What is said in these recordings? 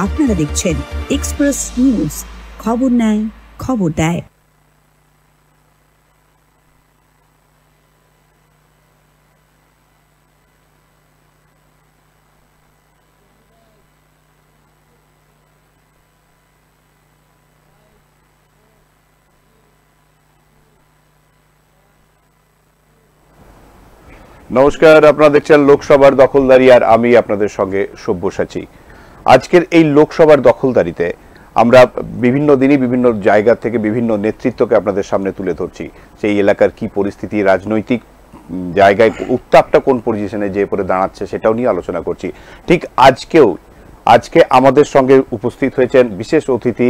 আপনারা দেখছেন express news, খবর নেয় খবর দেয়। নমস্কার, আপনারা দেখছেন লোকসভার দখলদারি আর আমি আপনাদের সঙ্গে সব্যসাচী। আজকের এই লোকসভার দখলদারিতে আমরা বিভিন্ন দিনই বিভিন্ন জায়গা থেকে বিভিন্ন নেতৃত্বকে আপনাদের সামনে তুলে ধরছি। সেই এলাকার কি পরিস্থিতি, রাজনৈতিক জায়গায় উত্তাপটা কোন পজিশনে যে পরে দাঁড়াচ্ছে সেটাও নিয়ে আলোচনা করছি। ঠিক আজকে আমাদের সঙ্গে উপস্থিত হয়েছেন বিশেষ অতিথি,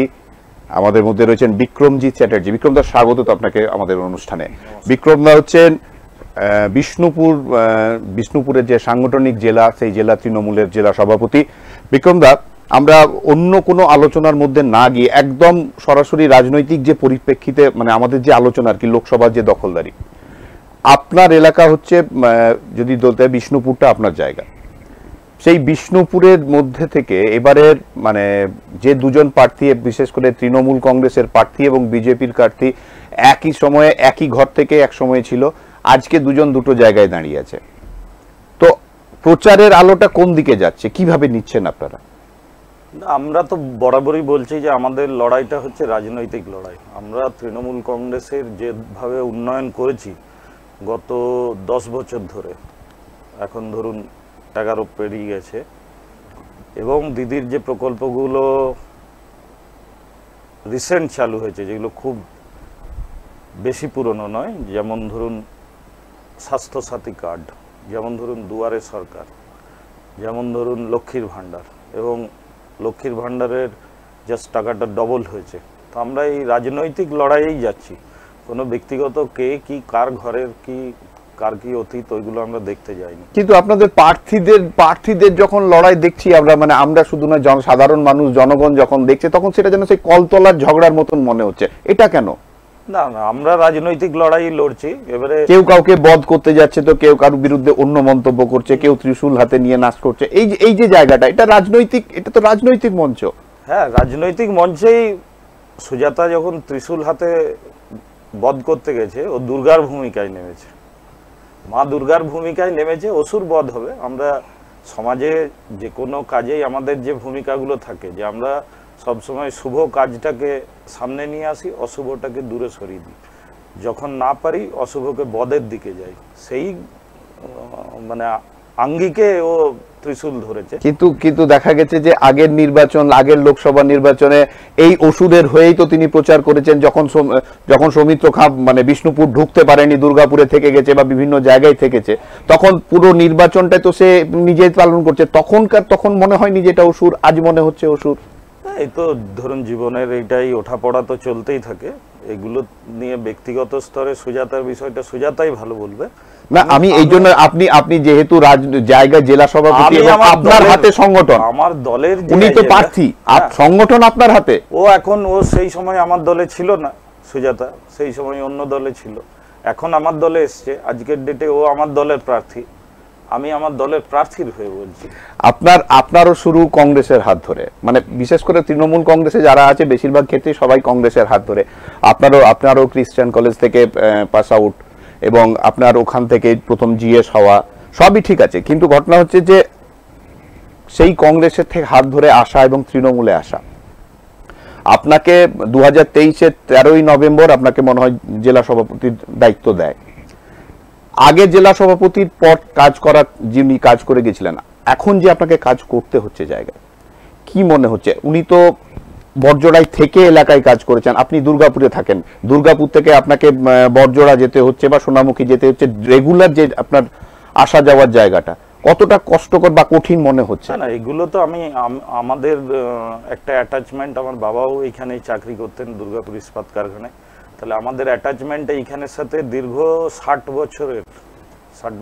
আমাদের মধ্যে রয়েছেন বিক্রমজিৎ চ্যাটার্জি। বিক্রমদা, স্বাগত আপনাকে আমাদের অনুষ্ঠানে। বিক্রমদা হচ্ছেন বিষ্ণুপুরের যে সাংগঠনিক জেলা, সেই জেলা তৃণমূলের জেলা সভাপতি। বিক্রমদা, আমরা অন্য কোনো আলোচনার মধ্যে না গিয়ে একদম সরাসরি রাজনৈতিক যে পরিপ্রেক্ষিতে, মানে আমাদের যে আলোচনা আর কি, লোকসভার যে দখলদারি, আপনার এলাকা হচ্ছে, যদি বলতে হয় বিষ্ণুপুরটা আপনার জায়গা, সেই বিষ্ণুপুরের মধ্যে থেকে এবারের মানে যে দুজন প্রার্থী, বিশেষ করে তৃণমূল কংগ্রেসের প্রার্থী এবং বিজেপির প্রার্থী, একই সময়ে একই ঘর থেকে এক সময় ছিল, আজকে দুজন দুটো জায়গায় দাঁড়িয়ে আছে। তো প্রচারের আলোটা কোন দিকে যাচ্ছে, কিভাবে নিচ্ছেন আপনারা? আমরা তো বরাবরই বলছি যে আমাদের লড়াইটা হচ্ছে রাজনৈতিক লড়াই। আমরা তৃণমূল কংগ্রেসের যেভাবে উন্নয়ন করেছি গত 10 বছর ধরে, এখন ধরুন 11 পেরিয়ে গেছে, এবং দিদির যে প্রকল্পগুলো রিসেন্ট চালু হয়েছে, যেগুলো খুব বেশি পুরনো নয়, যেমন ধরুন স্বাস্থ্যসাথী কার্ড, যেমন ধরুন দুয়ারে সরকার, যেমন ধরুন লক্ষ্মীর ভাণ্ডার, এবং লক্ষ্মীর ভাণ্ডারের জাস্ট টাকাটা ডবল হয়েছে। তো আমরা এই রাজনৈতিক লড়াইয়েই যাচ্ছি, কোনো ব্যক্তিগত কে কি কার ঘরের কি কার কি অতীত ওইগুলো আমরা দেখতে যাইনি। কিন্তু আপনাদের প্রার্থীদের যখন লড়াই দেখছি আমরা, মানে আমরা শুধু না, সাধারণ মানুষ, জনগণ যখন দেখছে তখন সেটা যেন সেই কলতলার ঝগড়ার মতন মনে হচ্ছে। এটা কেন? না, আমরা রাজনৈতিক লড়াই লড়ছি। এবারে কেউ কাউকে বধ করতে যাচ্ছে, তো কেউ কারোর বিরুদ্ধে অন্য মন্তব্য করছে, কেউ ত্রিশূল হাতে নিয়ে নাচ করছে। এই যে জায়গাটা, এটা তো রাজনৈতিক মঞ্চ। হ্যাঁ, রাজনৈতিক মঞ্চেই সুজাতা যখন ত্রিশূল হাতে বধ করতে গেছে, ও দুর্গার ভূমিকায় নেমেছে, মা দুর্গার ভূমিকায় নেমেছে। অসুর বধ হবে। আমরা সমাজে যে কোনো কাজেই আমাদের যে ভূমিকাগুলো থাকে, যে আমরা সবসময় শুভ কাজটাকে সামনে নিয়ে আসি, অশুভটাকে দূরে সরিয়ে দিই। যখন না পারি অশুভকে বধের দিকে যাই, সেই মানে আঙ্গিকে ও ত্রিশূল ধরেছে। কিন্তু দেখা গেছে যে আগের লোকসভা নির্বাচনে এই অসুরের হয়েই তো তিনি প্রচার করেছেন। যখন সৌমিত্র খাঁ মানে বিষ্ণুপুর ঢুকতে পারেনি, দুর্গাপুরে থেকে গেছে বা বিভিন্ন জায়গায় থেকেছে, তখন পুরো নির্বাচনটাই তো সে নিজেই পালন করছে। তখন মনে হয়নি যেটা অসুর, আজ মনে হচ্ছে অসুর। এই তো ধরুন জীবনের এইটাই ওঠাপড়া তো চলতেই থাকে। এগুলো নিয়ে ব্যক্তিগত স্তরে সুজাতার বিষয়টা সুজাতাই ভালো বলবে। না, আমি এই জন্য, আপনি যেহেতু জায়গা জেলা সভাপতি, আপনার হাতে সংগঠন, আমার দলের, উনি তো প্রার্থী, সংগঠন আপনার হাতে। ও সেই সময় আমার দলে ছিল না, সুজাতা সেই সময় অন্য দলে ছিল, এখন আমার দলে এসছে। আজকের ডেটে ও আমার দলের প্রার্থী, আমি আমার দলের প্রার্থীর হয়ে বলছি। আপনারও শুরু কংগ্রেসের হাত ধরে, মানে বিশেষ করে তৃণমূল কংগ্রেসে যারা আছে বেশিরভাগ ক্ষেত্রে সবাই কংগ্রেসের হাত ধরে। আপনারও খ্রিস্টান কলেজ থেকে পাস আউট, এবং আপনার ওখান থেকে প্রথম জিএস হওয়া, সবই ঠিক আছে। কিন্তু ঘটনা হচ্ছে যে সেই কংগ্রেসের থেকে হাত ধরে আসা এবং তৃণমূলে আসা, আপনাকে 2023-এর 13ই নভেম্বর আপনাকে মনে হয় জেলা সভাপতির দায়িত্ব দেয়। আগে জেলা সভাপতির পর যিনি কাজ করে গেছিলেন, এখন যে আপনাকে কাজ করতে হচ্ছে জায়গায়, কি মনে হচ্ছে? উনি তো বড়জোড়ায় থেকে এলাকায় কাজ করেছেন, আপনি দুর্গাপুরে থাকেন, দুর্গাপুর থেকে আপনাকে বড়জোড়া যেতে হচ্ছে বা সোনামুখী যেতে হচ্ছে, রেগুলার যে আপনার আসা যাওয়ার জায়গাটা কতটা কষ্টকর বা কঠিন মনে হচ্ছে? না, এগুলো তো আমাদের একটা অ্যাটাচমেন্ট। আমার বাবাও এইখানেই চাকরি করতেন, দুর্গাপুর ইস্পাত কারখানায়। তাহলে আমাদের অ্যাটাচমেন্ট এইখানের সাথে দীর্ঘ 60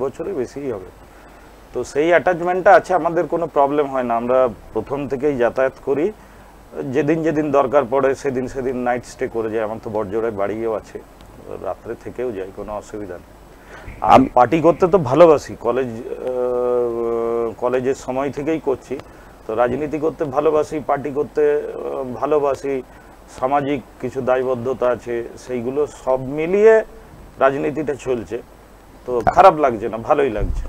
বছরের বেশিই হবে। তো সেই অ্যাটাচমেন্টটা আছে, আমাদের কোনো প্রবলেম হয় না। আমরা প্রথম থেকেই যাতায়াত করি, যেদিন দরকার পড়ে সেদিন নাইট স্টে করে যাই। আমার তো বড়জোড়ায় বাড়িও আছে, রাত্রে থেকেও যাই, কোনো অসুবিধা নেই। আমি পার্টি করতে তো ভালোবাসি, কলেজের সময় থেকেই করছি। তো রাজনীতি করতে ভালোবাসি, পার্টি করতে ভালোবাসি, সামাজিক কিছু দায়বদ্ধতা আছে, সেইগুলো সব মিলিয়ে রাজনীতিটা চলছে। তো খারাপ লাগছে না, ভালোই লাগছে।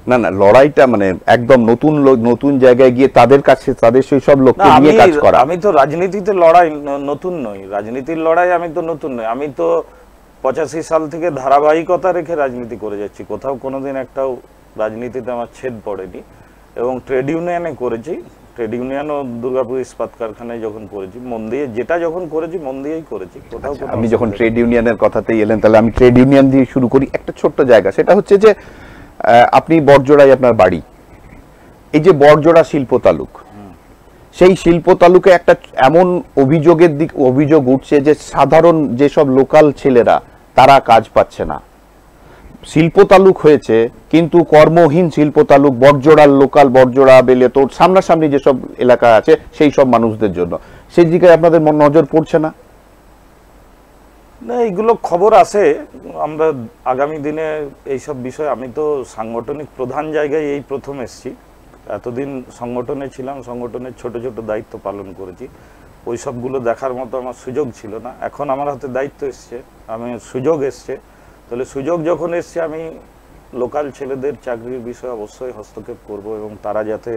না না, লড়াইটা মানে একদম নতুন জায়গায় গিয়ে তাদের কাছে তাদের সেই সব লোককে নিয়ে কাজ করা। আমি তো রাজনীতিতে লড়াই নতুন নই, রাজনীতির লড়াই আমি তো নতুন নই। আমি তো 85 সাল থেকে ধারাবাহিকতা রেখে রাজনীতি করে যাচ্ছি, কোথাও কোনোদিন একটাও রাজনীতিতে আমার ছেদ পড়েনি। এবং ট্রেড ইউনিয়নে করেছি, ট্রেড ইউনিয়ন ও দুর্গাপুর ইস্পাত কারখানায় যখন করেছি, মন দিয়ে যেটা যখন করেছি মন দিয়েই করেছি। কোথাও আমি যখন ট্রেড ইউনিয়নের কথাতেই এলেন, তাহলে আমি ট্রেড ইউনিয়ন দিয়ে শুরু করি। একটা ছোট্ট জায়গা, সেটা হচ্ছে যে আপনি বড়জোড়ায় আপনার বাড়ি, এই যে বড়জোড়া শিল্প তালুক, সেই শিল্প তালুকে একটা এমন অভিযোগ উঠছে যে সাধারণ যেসব লোকাল ছেলেরা তারা কাজ পাচ্ছে না। শিল্প তালুক হয়েছে কিন্তু কর্মহীন শিল্প তালুক, বড়জোড়ার লোকাল বড়জোড়া, বেলেতোর সামনাসামনি যেসব এলাকা আছে সেই সব মানুষদের জন্য, সেই দিকে আপনাদের নজর পড়ছে না? না, এইগুলো খবর আছে। আমরা আগামী দিনে এইসব বিষয়, আমি তো সাংগঠনিক প্রধান জায়গায় এই প্রথম এসেছি, এতদিন সংগঠনে ছিলাম, সংগঠনের ছোট ছোট দায়িত্ব পালন করেছি, ওই সবগুলো দেখার মতো আমার সুযোগ ছিল না। এখন আমার হাতে দায়িত্ব এসছে, আমি সুযোগ এসছে, তাহলে সুযোগ যখন এসছে আমি লোকাল ছেলেদের চাকরির বিষয়ে অবশ্যই হস্তক্ষেপ করব এবং তারা যাতে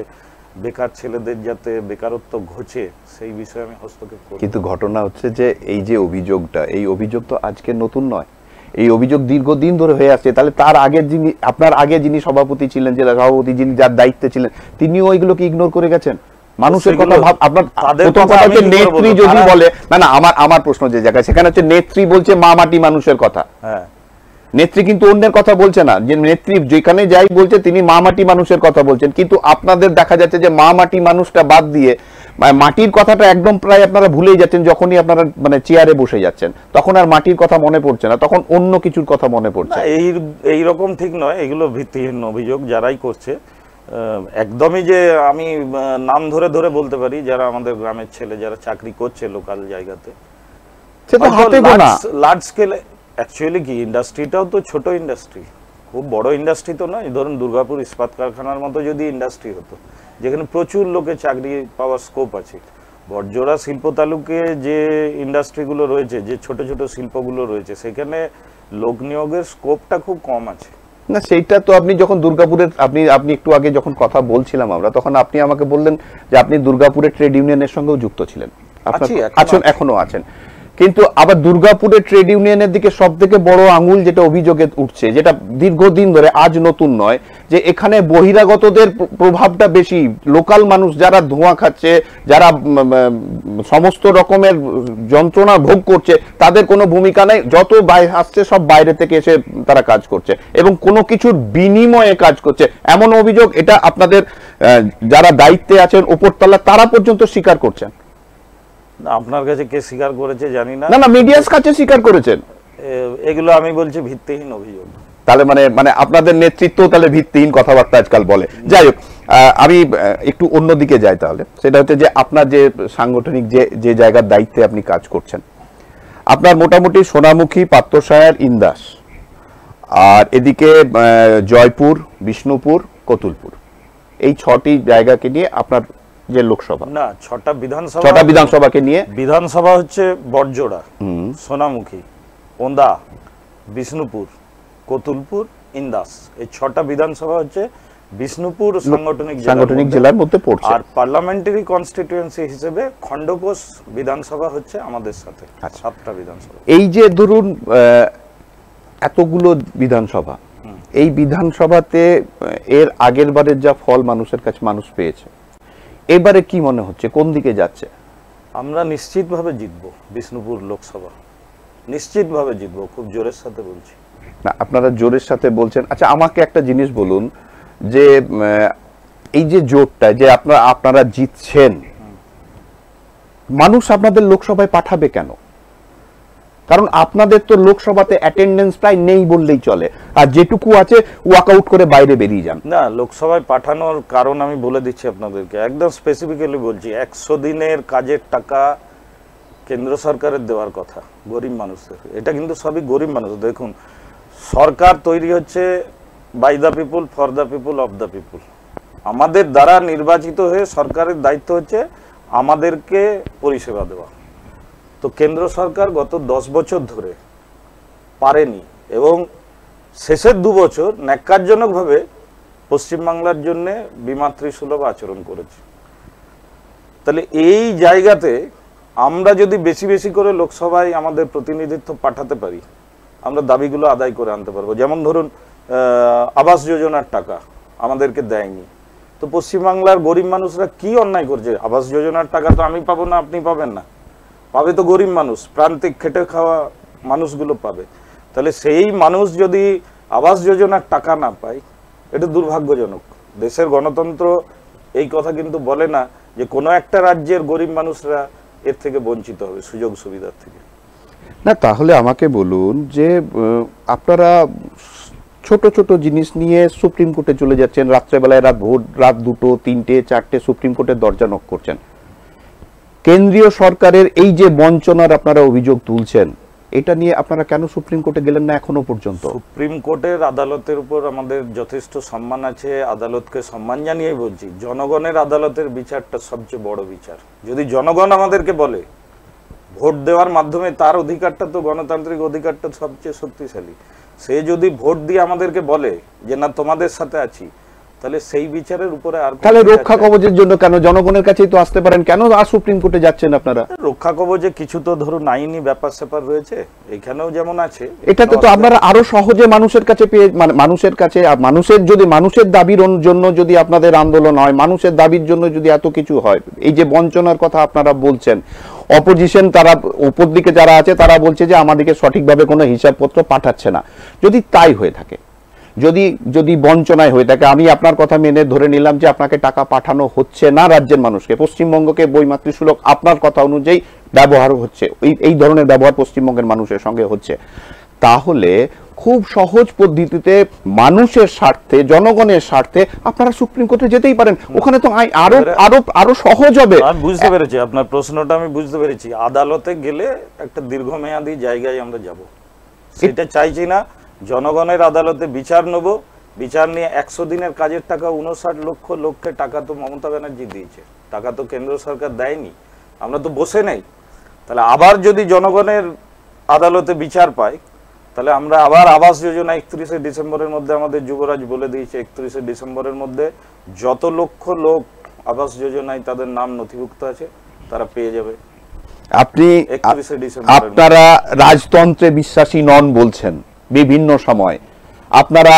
বেকার ছেলেদের যাতে বেকারত্ব ঘোচে সেই বিষয়ে আমি হস্তক্ষেপ করব। কিন্তু ঘটনা হচ্ছে যে এই যে অভিযোগটা, এই অভিযোগ তো আজকে নতুন নয়, এই অভিযোগ দীর্ঘদিন ধরে হয়ে আসছে। তাহলে তার আগের যিনি, আপনার আগে যিনি সভাপতি ছিলেন, জেলা সভাপতি যিনি যার দায়িত্বে ছিলেন, তিনিও ওইগুলোকে ইগনোর করে গেছেন। মানুষের কথা আপনার প্রথম কথা হচ্ছে নেত্রী যদি বলে, না না, আমার প্রশ্ন যে জায়গায়, সেখানে হচ্ছে নেত্রী বলছে মা মাটি মানুষের কথা। হ্যাঁ, নেত্রী কিন্তু অন্যের কথা বলছে না, যে নেত্রী যেখানে যাই বলছে তিনি মা মাটি মানুষের কথা বলছেন। কিন্তু আপনাদের দেখা যাচ্ছে যে মা মাটি মানুষটা বাদ দিয়ে মাটির কথাটা একদম প্রায় আপনারা ভুলেই যাচ্ছেন। যখনই আপনারা মানে চেয়ারে বসে যাচ্ছেন তখন আর মাটির কথা মনে পড়ছে না, তখন অন্য কিছুর কথা মনে পড়ছে। এই রকম ঠিক নয়, এগুলো ভিত্তিহীন অভিযোগ যারাই করছে। একদমই যে আমি নাম ধরে ধরে বলতে পারি যারা আমাদের গ্রামের ছেলে যারা চাকরি করছে লোকাল জায়গাতে, সেটা হাতে গোনা। লার্জ স্কেলে অ্যাকচুয়ালি কি, ইন্ডাস্ট্রিটাও তো ছোট ইন্ডাস্ট্রি, খুব বড় ইন্ডাস্ট্রি তো নয়। ধরুন দুর্গাপুর ইস্পাত কারখানার মতো যদি ইন্ডাস্ট্রি হতো যেখানে প্রচুর লোকে চাকরি পাওয়ার স্কোপ আছে, বড়জোড়া শিল্প তালুকে যে ইন্ডাস্ট্রিগুলো রয়েছে, যে ছোট ছোট শিল্পগুলো রয়েছে, সেখানে লোক নিয়োগের স্কোপটা খুব কম আছে। না, সেইটা তো আপনি যখন দুর্গাপুরের, আপনি একটু আগে যখন কথা বলছিলাম আমরা, তখন আপনি আমাকে বললেন যে আপনি দুর্গাপুরের ট্রেড ইউনিয়নের সঙ্গেও যুক্ত ছিলেন, এখনো আছেন। কিন্তু আবার দুর্গাপুরের ট্রেড ইউনিয়নের দিকে সব থেকে বড় আঙুল যেটা অভিযোগে উঠছে, যেটা দীর্ঘদিন ধরে, আজ নতুন নয়, যে এখানে বহিরাগতদের প্রভাবটা বেশি। লোকাল মানুষ যারা ধোঁয়া খাচ্ছে, যারা সমস্ত রকমের যন্ত্রণা ভোগ করছে, তাদের কোনো ভূমিকা নাই। যত আসছে সব বাইরে থেকে এসে তারা কাজ করছে এবং কোনো কিছুর বিনিময়ে কাজ করছে, এমন অভিযোগ। এটা আপনাদের যারা দায়িত্বে আছেন উপরতলা, তারা পর্যন্ত স্বীকার করছেন। আপনার কাছে কে স্বীকার করেছে জানি না, না মিডিয়ার কাছে স্বীকার করেছেন। এগুলো আমি বলছি ভিত্তিহীন অভিযোগ। তাহলে মানে আপনাদের নেতৃত্ব তাহলে ভিত্তিহীন কথাবার্তা আজকাল বলে। যাই হোক, আমি একটু অন্যদিকে যাই তাহলে। সেটা হচ্ছে যে আপনার যে সাংগঠনিক যে জায়গার দায়িত্বে আপনি কাজ করছেন, আপনার মোটামুটি সোনামুখী, পাত্রসায়ার, ইন্দাস, আর এদিকে জয়পুর, বিষ্ণুপুর, কতুলপুর, এই 6টি জায়গাকে নিয়ে আপনার যে লোকসভা, না 6টা বিধানসভাকে নিয়ে। বিধানসভা হচ্ছে বড়জোড়া, সোনামুখী, ওন্দা, বিষ্ণুপুর, কতুলপুর, ইন্দাস। এই 6টা বিধানসভা হচ্ছে বিষ্ণুপুর সাংগঠনিক জেলার মধ্যে পড়ছে। আর পার্লামেন্টারি কনস্টিটিউয়েন্সি হিসেবে খণ্ডঘোষ বিধানসভা হচ্ছে আমাদের সাথে 7টা বিধানসভা। এই যে ধরুন এতগুলো বিধানসভা, এই বিধানসভাতে এর আগের বারের যা ফল মানুষের কাছে মানুষ পেয়েছে, এবারে কি মনে হচ্ছে, কোন দিকে যাচ্ছে? আমরা নিশ্চিতভাবে জিতবো বিষ্ণুপুর লোকসভা, নিশ্চিতভাবে জিতবো, খুব জোরের সাথে বলছি। না, আপনারা জোরের সাথে বলছেন। আচ্ছা, আমাকে একটা জিনিস বলুন, যে এই যে জোটটা, যে আপনারা জিতছেন, মানুষ আপনাদের লোকসভায় পাঠাবে কেন? কারণ আপনাদের তো লোকসভাতে অ্যাটেন্ডেন্স প্রায় নেই বললেই চলে, আর যেটুকু আছে ওয়াকআউট করে বাইরে বেরিয়ে যান। না, লোকসভায় পাঠানোর কারণ আমি বলে দিচ্ছি আপনাদেরকে, একদম স্পেসিফিক্যালি বলছি। 100 দিনের কাজের টাকা কেন্দ্র সরকারের দেওয়ার কথা গরিব মানুষদের। এটা কিন্তু সবই গরিব মানুষ। দেখুন, সরকার তৈরি হচ্ছে by the people, for the people, of the people. আমাদের দ্বারা নির্বাচিত হয়ে সরকারের দায়িত্ব হচ্ছে আমাদেরকে পরিষেবা দেওয়া। তো কেন্দ্র সরকার গত 10 বছর ধরে পারেনি এবং শেষের 2 বছর ন্যাক্কারজনকভাবে পশ্চিমবাংলার জন্য বিমাতৃসুলভ আচরণ করেছে। তাহলে এই জায়গাতে আমরা যদি বেশি বেশি করে লোকসভায় আমাদের প্রতিনিধিত্ব পাঠাতে পারি, আমরা দাবিগুলো আদায় করে আনতে পারবো। যেমন ধরুন আবাস যোজনার টাকা আমাদেরকে দেয়নি, তো পশ্চিমবাংলার গরিব মানুষরা কি অন্যায় করছে? আবাস যোজনার টাকা তো আমি পাবো না, আপনি পাবেন না, পাবে তো গরিব মানুষ, প্রান্তিক খেটে খাওয়া মানুষগুলো পাবে। তাহলে সেই মানুষ যদি আবাস যোজনার টাকা না পায়, এটা দুর্ভাগ্যজনক। দেশের গণতন্ত্র এই কথা কিন্তু বলে না যে কোনো একটা রাজ্যের গরিব মানুষরা এর থেকে বঞ্চিত হবে সুযোগ সুবিধার থেকে। না, তাহলে আমাকে বলুন যে আপনারা ছোট ছোট জিনিস নিয়ে সুপ্রিম কোর্টে চলে যাচ্ছেন, রাত্রেবেলায় রাত 2টো 3টে 4টে সুপ্রিম কোর্টের দরজা নক করছেন। কেন্দ্রীয় সরকারের এই যে বঞ্চনার আপনারা অভিযোগ তুলছেন, এটা নিয়ে আপনারা কেন সুপ্রিম কোর্টে গেলেন না এখনো পর্যন্ত? সুপ্রিম কোর্টের আদালতের উপর আমাদের যথেষ্ট সম্মান আছে, আদালতকে সম্মান জানিয়ে বলছি, জনগণের আদালতের বিচারটা সবচেয়ে বড় বিচার। যদি জনগণ আমাদেরকে বলে, ভোট দেওয়ার মাধ্যমে তার অধিকারটা তো গণতান্ত্রিক অধিকারটা সবচেয়ে শক্তিশালী, সে যদি ভোট দিয়ে আমাদেরকে বলে যে না তোমাদের সাথে আছি, তাহলে সেই বিচারের উপরে আর তাহলে রক্ষা কবচের জন্য কেন জনগণের কাছেই তো আসতে পারেন, কেন আর সুপ্রিম কোর্টে যাচ্ছেন আপনারা? রক্ষা কবচে কিছু তো ধরুন আইনি ব্যাপার স্যাপার রয়েছে, এখানেও যেমন আছে, এটাতে তো আপনারা আরো সহজে মানুষের কাছে পেয়ে, মানে মানুষের কাছে, মানুষের যদি মানুষের দাবির জন্য যদি আপনাদের আন্দোলন হয়, মানুষের দাবির জন্য যদি এত কিছু হয়, এই যে বঞ্চনার কথা আপনারা বলছেন, অপোজিশন তারা উপর দিকে যারা আছে তারা বলছে যে আমাদেরকে সঠিকভাবে কোনো হিসাবপত্র পাঠাচ্ছে না। যদি তাই হয়ে থাকে, যদি বঞ্চনায় হয়ে থাকে, আমি আপনার কথা মেনে ধরে নিলাম যে আপনাকে টাকা পাঠানো হচ্ছে না রাজ্যের মানুষকে, পশ্চিমবঙ্গকে বৈমাতৃসুলভ আপনার কথা অনুযায়ী ব্যবহার হচ্ছে, এই ধরনের ব্যবহার পশ্চিমবঙ্গের মানুষের সঙ্গে হচ্ছে, তাহলে খুব সহজ পদ্ধতিতে মানুষের স্বার্থে, জনগণের স্বার্থে আপনারা সুপ্রিম কোর্টে যেতেই পারেন। ওখানে তো আরো আরো আরো সহজ হবে। বুঝতে পেরেছি আপনার প্রশ্নটা, আমি বুঝতে পেরেছি। আদালতে গেলে একটা দীর্ঘমেয়াদী জায়গায় আমরা যাব, সেটা চাইছি না। জনগণের আদালতে বিচার নেব, বিচার নিয়ে 100 দিনের কাজের টাকা 59 লক্ষ লোককে টাকা তো মমতা ব্যানার্জি দিয়েছে, টাকা তো কেন্দ্র সরকার দেয়নি, আমরা তো বসে নেই। তাহলে আবার যদি জনগণের আদালতে বিচার পাই, তাহলে আমরা আবার আবাস যোজনা 31শে ডিসেম্বরের মধ্যে, আমাদের যুবরাজ বলে দিয়েছে 31শে ডিসেম্বরের মধ্যে যত লক্ষ লোক আবাস যোজনায় তাদের নাম নথিভুক্ত আছে তারা পেয়ে যাবে। আপনি 31শে ডিসেম্বর। আপনারা রাজতন্ত্রে বিশ্বাসী নন বলছেন বিভিন্ন সময়, আপনারা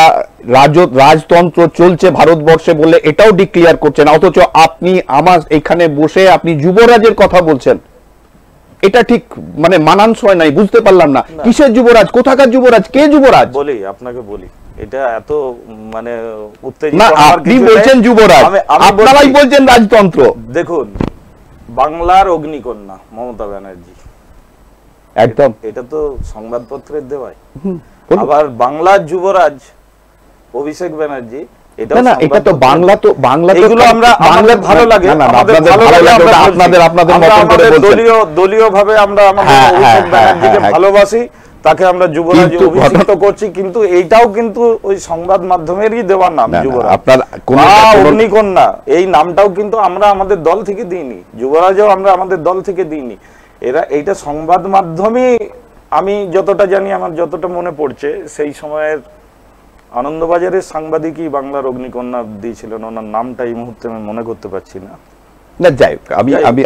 রাজতন্ত্র চলছে ভারতবর্ষে বলে এটাও ডিক্লেয়ার করছেন, অথচ আপনি আমার এখানে বসে আপনি যুবরাজের কথা বলছেন। এটা ঠিক মানে মানানসই নাই, বুঝতে পারলাম না কিসের যুবরাজ, কোথাকার যুবরাজ, কে যুবরাজ? বলি আপনাকে, বলি এটা এত মানে উত্তেজিত না, আপনি বলছেন যুবরাজ, আপনারাই বলছেন রাজতন্ত্র। দেখুন, বাংলার অগ্নিকন্যা মমতা ব্যানার্জি, একদম, এটা তো সংবাদপত্রের দেওয়াই। আবার বাংলার যুবরাজ অভিষেক ব্যানার্জি, এটা তো বাংলা, তো বাংলা, এগুলো আমরা আমাদের ভালো লাগে, আপনাদের দলীয় ভাবে আমরা আমাদের অভিষেক ব্যানার্জিকে ভালোবাসি, তাকে আমরা যুবরাজ অভিষিক্ত করছি, কিন্তু এইটাও কিন্তু ওই সংবাদ মাধ্যমেরই দেওয়ার নাম যুবরাজ, অগ্নিকন্যা, এই নামটাও কিন্তু আমরা আমাদের দল থেকে দিইনি, যুবরাজও আমরা আমাদের দল থেকে দিইনি। এরা এইটা সংবাদ মাধ্যমে, আমি যতটা জানি, আমার যতটা মনে পড়ছে, সেই সময়ের আনন্দবাজারের সাংবাদিকই বাংলার অগ্নিকন্যা দিয়েছিলেন, ওনার নামটা এই মুহূর্তে আমি মনে করতে পারছি না। না, যাই হোক,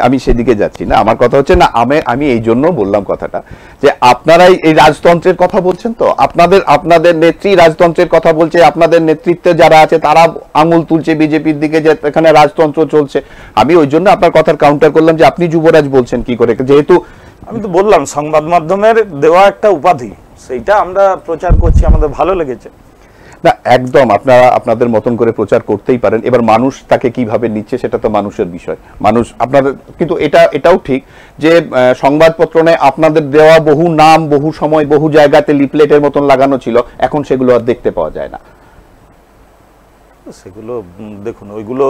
আমি সেদিকে যাচ্ছি না। আমার কথা হচ্ছে না, আমি এই জন্য বললাম কথাটা যে আপনারাই এই রাজতন্ত্রের কথা বলছেন, তো আপনাদের নেত্রী রাজতন্ত্রের কথা বলছে, আপনাদের নেতৃত্বে যারা আছে তারা আঙুল তুলছে বিজেপির দিকে যে এখানে রাজতন্ত্র চলছে। আমি ওই জন্য আপনার কথার কাউন্টার করলাম যে আপনি যুবরাজ বলছেন কি করে, যেহেতু আমি তো বললাম সংবাদ মাধ্যমের দেওয়া একটা উপাধি, সেইটা আমরা প্রচার করছি, আমাদের ভালো লেগেছে। না, একদম আপনারা আপনাদের মতন করে প্রচার করতেই পারেন, এবার মানুষ তাকে কিভাবে নিচ্ছে সেটা তো মানুষের বিষয়। মানুষ আপনাদের, কিন্তু এটাও ঠিক যে সংবাদপত্র নেই আপনাদের দেওয়া বহু নাম, বহু সময়, বহু জায়গাতে লিফলেটের মতন লাগানো ছিল, এখন সেগুলো আর দেখতে পাওয়া যায় না। সেগুলো দেখুন, ওইগুলো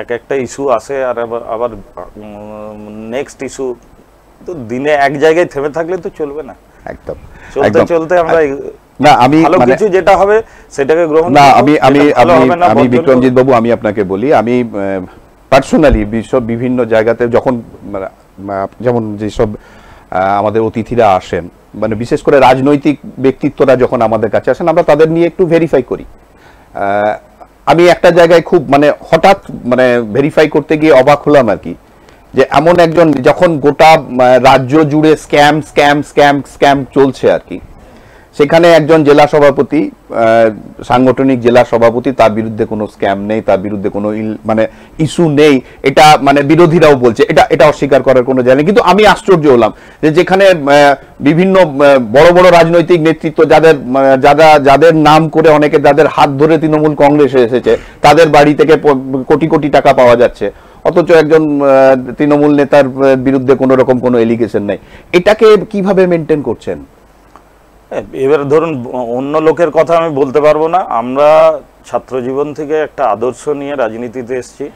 এক একটা ইস্যু আসে, আর আবার নেক্সট ইস্যু, তো দিনে এক জায়গায় থেমে থাকলে তো চলবে না, একদম চলতে চলতে আমরা না আমি ভালো কিছু যেটা হবে সেটাকে গ্রহণ না, করব, আমি আমি যেটা ভালো আমি হবে না আমি বর্জন বিক্রমজিৎ করব। বাবু আমি আপনাকে বলি, আমি পার্সোনালি বিভিন্ন জায়গাতে যখন যেমন যেসব আমাদের অতিথিরা আসেন, মানে বিশেষ করে রাজনৈতিক ব্যক্তিত্বরা যখন আমাদের কাছে আসেন, আমরা তাদের নিয়ে একটু ভেরিফাই করি। আমি একটা জায়গায় খুব মানে হঠাৎ মানে ভেরিফাই করতে গিয়ে অবাক হলাম আর কি, যে এমন একজন, যখন গোটা রাজ্য জুড়ে স্ক্যাম স্ক্যাম স্ক্যাম স্ক্যাম চলছে আর কি, সেখানে একজন জেলা সভাপতি, সাংগঠনিক জেলা সভাপতি, তার বিরুদ্ধে কোনো স্ক্যাম নেই, তার বিরুদ্ধে কোনো মানে ইস্যু নেই, এটা মানে বিরোধীরাও বলছে, এটা অস্বীকার করার কোনো জায়গা নেই। কিন্তু আমি আশ্চর্য হলাম যে যেখানে বিভিন্ন বড় বড় রাজনৈতিক নেতৃত্ব যাদের নাম করে অনেকে, যাদের হাত ধরে তৃণমূল কংগ্রেসে এসেছে, তাদের বাড়ি থেকে কোটি কোটি টাকা পাওয়া যাচ্ছে, অথচ একজন তৃণমূল নেতার বিরুদ্ধে কোনো রকম কোনো এলিগেশন নেই। এটাকে কিভাবে মেনটেন করছেন? এবার ধরুন, অন্য লোকের কথা আমি বলতে পারবো না। আমরা ছাত্র জীবন থেকে একটা আদর্শ নিয়ে রাজনীতিতে এসেছি,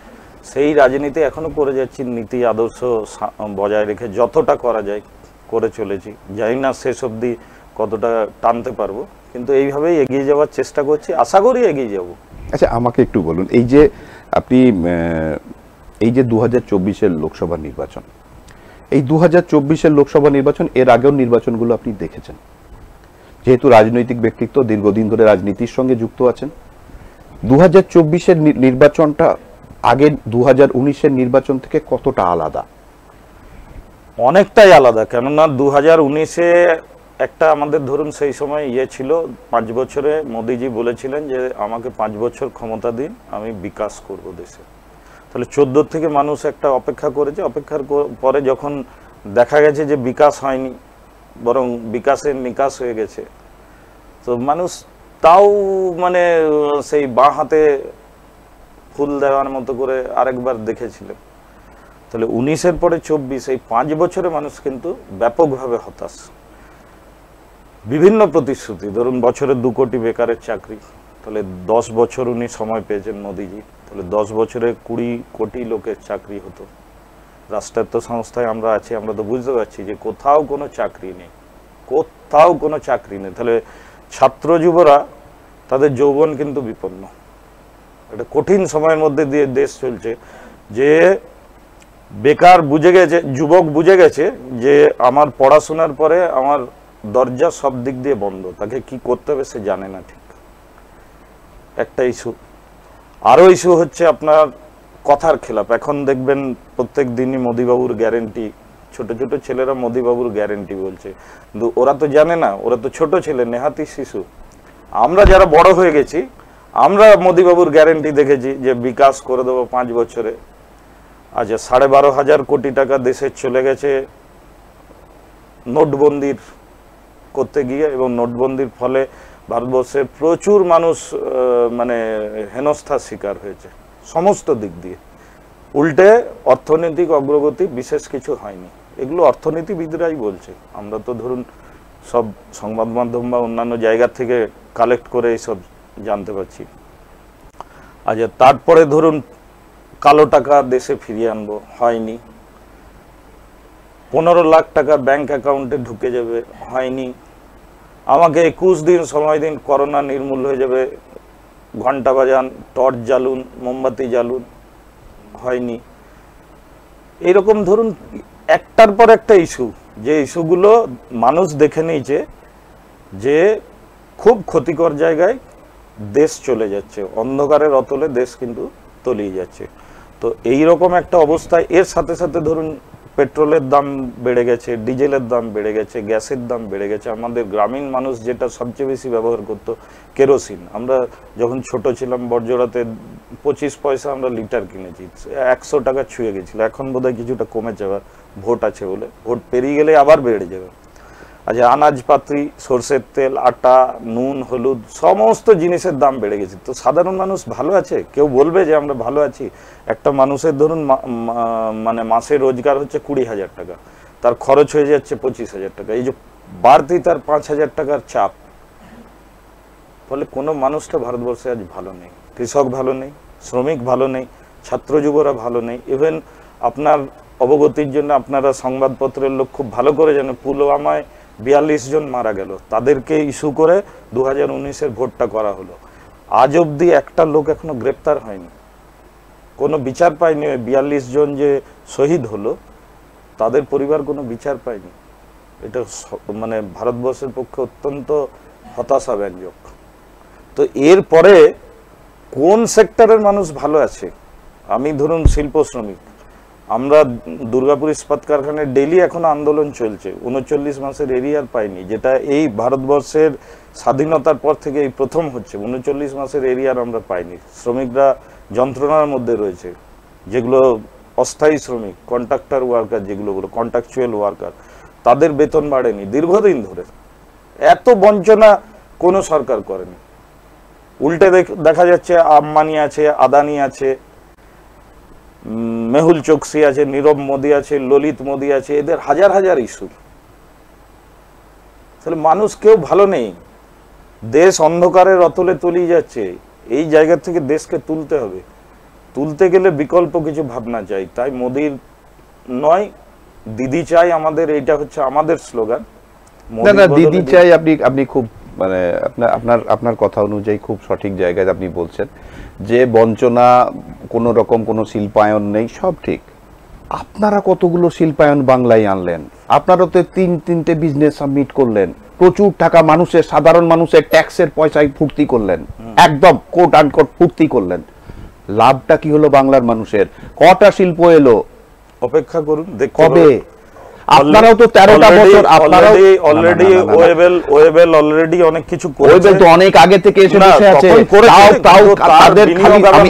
সেই রাজনীতি এখনো করে যাচ্ছি, নীতি আদর্শ বজায় রেখে যতটা করা যায় করে চলেছি। জানি না শেষ অবধি কতটা টানতে পারবো, কিন্তু এইভাবেই এগিয়ে যাওয়ার চেষ্টা করছি, আশা করি এগিয়ে যাব। আচ্ছা, আমাকে একটু বলুন, এই যে আপনি এই যে 2024-এর লোকসভা নির্বাচন, এই 2024-এর লোকসভা নির্বাচন, এর আগেও নির্বাচনগুলো আপনি দেখেছেন, যেহেতু রাজনৈতিক ব্যক্তিত্ব, দীর্ঘদিন ধরে রাজনীতির সঙ্গে যুক্ত আছেন। 2024-এর নির্বাচনটা আগে 2019-এর নির্বাচন থেকে কতটা আলাদা? অনেকটাই আলাদা, কেননা 2019-এ একটা আমাদের ধরুন সেই সময় ছিল, 5 বছরে মোদিজি বলেছিলেন যে আমাকে 5 বছর ক্ষমতা দিন, আমি বিকাশ করব দেশে। তাহলে 14 থেকে মানুষ একটা অপেক্ষা করেছে, অপেক্ষার পরে যখন দেখা গেছে যে বিকাশ হয়নি, বরং বিকাশের নিকাশ হয়ে গেছে, তো মানুষ তাও মানে সেই বাঁ হাতে ফুল দেওয়ার মতো করে আরেকবার দেখেছিলেন। তাহলে 19-এর পরে 24, এই 5 বছরে মানুষ কিন্তু ব্যাপকভাবে হতাশ। বিভিন্ন প্রতিশ্রুতি, ধরুন বছরে 2 কোটি বেকারের চাকরি, তাহলে 10 বছর উনি সময় পেয়েছেন মোদিজি, তাহলে 10 বছরে 20 কোটি লোকের চাকরি হতো। রাষ্ট্রায়ত্ত সংস্থায় আমরা আছি, আমরা তো বুঝতে পারছি যে কোথাও কোনো চাকরি নেই, কোথাও কোনো চাকরি নেই। তাহলে ছাত্র যুবরা, তাদের যৌবন কিন্তু বিপন্ন। একটা কঠিন সময়ের মধ্যে দিয়ে দেশ চলছে, যে বেকার বুঝে গেছে, যুবক বুঝে গেছে যে আমার পড়াশোনার পরে আমার দরজা সব দিক দিয়ে বন্ধ, তাকে কি করতে হবে সে জানে না ঠিক। একটা ইস্যু। আরও ইস্যু হচ্ছে আপনার কথার খেলাপ। এখন দেখবেন প্রত্যেক দিনই মোদিবাবুর গ্যারেন্টি, ছোট ছোট ছেলেরা মোদিবাবুর গ্যারেন্টি বলছে, কিন্তু ওরা তো জানে না, ওরা তো ছোট ছেলে, নেহাতি শিশু। আমরা যারা বড় হয়ে গেছি, আমরা মোদিবাবুর গ্যারেন্টি দেখেছি যে বিকাশ করে দেবো 5 বছরে। আচ্ছা, 12,500 কোটি টাকা দেশের চলে গেছে নোটবন্দির করতে গিয়ে, এবং নোটবন্দির ফলে ভারতবর্ষের প্রচুর মানুষ মানে হেনস্থার শিকার হয়েছে সমস্ত দিক দিয়ে। উল্টে অর্থনৈতিক অগ্রগতি বিশেষ কিছু হয়নি, এগুলো অর্থনীতিবিদরাই বলছে। আমরা তো ধরুন সব সংবাদ মাধ্যম বা অন্যান্য জায়গা থেকে কালেক্ট করে এইসব জানতে পারছি। আচ্ছা, তারপরে ধরুন কালো টাকা দেশে ফিরিয়ে আনবো, হয়নি। 15 লাখ টাকা ব্যাংক অ্যাকাউন্টে ঢুকে যাবে, হয়নি। আমাকে 21 দিন সময় দিন, করোনা নির্মূল হয়ে যাবে, ঘন্টা বাজান, টর্চ জ্বালুন, মোমবাতি জ্বালুন, হয়নি। এইরকম ধরুন একটার পর একটা ইস্যু, যে ইস্যুগুলো মানুষ দেখে নিয়েছে যে খুব ক্ষতিকর জায়গায় দেশ চলে যাচ্ছে, অন্ধকারের অতলে দেশ কিন্তু তলিয়ে যাচ্ছে। তো এইরকম একটা অবস্থায় এর সাথে সাথে ধরুন পেট্রোলের দাম বেড়ে গেছে, ডিজেলের দাম বেড়ে গেছে, গ্যাসের দাম বেড়ে গেছে। আমাদের গ্রামীণ মানুষ যেটা সবচেয়ে বেশি ব্যবহার করত, কেরোসিন। আমরা যখন ছোট ছিলাম বড়জোড়াতে 25 পয়সা আমরা লিটার কিনেছি, 100 টাকা ছুঁয়ে গেছিল। এখন বোধহয় কিছুটা কমেছে, আবার ভোট আছে বলে, ভোট পেরিয়ে গেলে আবার বেড়ে যাবে। আচ্ছা, আনাজপাতি, সরষের তেল, আটা, নুন, হলুদ, সমস্ত জিনিসের দাম বেড়ে গেছে। তো সাধারণ মানুষ ভালো আছে? কেউ বলবে যে আমরা ভালো আছি? একটা মানুষের ধরুন মানে মাসে রোজগার হচ্ছে 20,000 টাকা, তার খরচ হয়ে যাচ্ছে 25,000 টাকা। এই যে বাড়তি তার 5,000 টাকার চাপ, ফলে কোনো মানুষটা ভারতবর্ষে আজ ভালো নেই। কৃষক ভালো নেই, শ্রমিক ভালো নেই, ছাত্র যুবরা ভালো নেই। ইভেন আপনার অবগতির জন্য, আপনারা সংবাদপত্রের লোক খুব ভালো করে জানেন, পুলওয়ামায় 42 জন মারা গেল, তাদেরকে ইস্যু করে 2019-এর ভোটটা করা হলো। আজ অবধি একটা লোক এখনো গ্রেপ্তার হয়নি, কোনো বিচার পায়নি। 42 জন যে শহীদ হলো তাদের পরিবার কোনো বিচার পায়নি। এটা মানে ভারতবর্ষের পক্ষে অত্যন্ত হতাশাব্যঞ্জক। তো এরপরে কোন সেক্টরের মানুষ ভালো আছে? আমি ধরুন শিল্প শ্রমিক, আমরা দুর্গাপুর ইস্পাত কারখানায় ডেইলি এখনো আন্দোলন চলছে, 39 মাসের এরিয়ার পাইনি, যেটা এই ভারতবর্ষের স্বাধীনতার পর থেকে এই প্রথম হচ্ছে। 39 মাসের এরিয়ার আমরা পাইনি। শ্রমিকরা যন্ত্রণার মধ্যে রয়েছে, যেগুলো অস্থায়ী শ্রমিক, কন্ট্রাক্টর ওয়ার্কার, যেগুলো কন্ট্রাকচুয়াল ওয়ার্কার, তাদের বেতন বাড়েনি দীর্ঘদিন ধরে। এত বঞ্চনা কোনো সরকার করেনি। উল্টে দেখা যাচ্ছে আম্বানি আছে, আদানি আছে, মেহুল চোকসি আছে, নীরব মোদি আছে, ললিত মোদি আছে, এদের হাজার হাজার ইস্যু। তাহলে মানুষ কেউ ভালো নেই, দেশ অন্ধকারের অতলে তলিয়ে যাচ্ছে। এই জায়গা থেকে দেশকে তুলতে হবে, তুলতে গেলে বিকল্প কিছু ভাবনা চাই। তাই মোদির নয়, দিদি চাই আমাদের, এইটা হচ্ছে আমাদের স্লোগান। না দিদি চাই, আপনি খুব মানে আপনার কথা অনুযায়ী খুব সঠিক জায়গায় আপনি বলছেন যে বঞ্চনা, কোন রকম কোনো শিল্পায়ন নেই, সব ঠিক। আপনারা কতগুলো শিল্পায়ন বাংলায় আনলেন, আপনারা তো তিনটে বিজনেস সাবমিট করলেন, প্রচুর টাকা মানুষের, সাধারণ মানুষের ট্যাক্সের পয়সায় ফুর্তি করলেন, একদম কোট আনকোট ফুর্তি করলেন। লাভটা কি হলো বাংলার মানুষের? কটা শিল্প এলো? অপেক্ষা করুন, কবে? আপনারাও তো 13টা বছর, আপনারাও অলরেডি ওয়েবেল অলরেডি অনেক কিছু করেছে। ওয়েবেল তো অনেক আগে থেকে এসে বসে আছে। তাও তাদের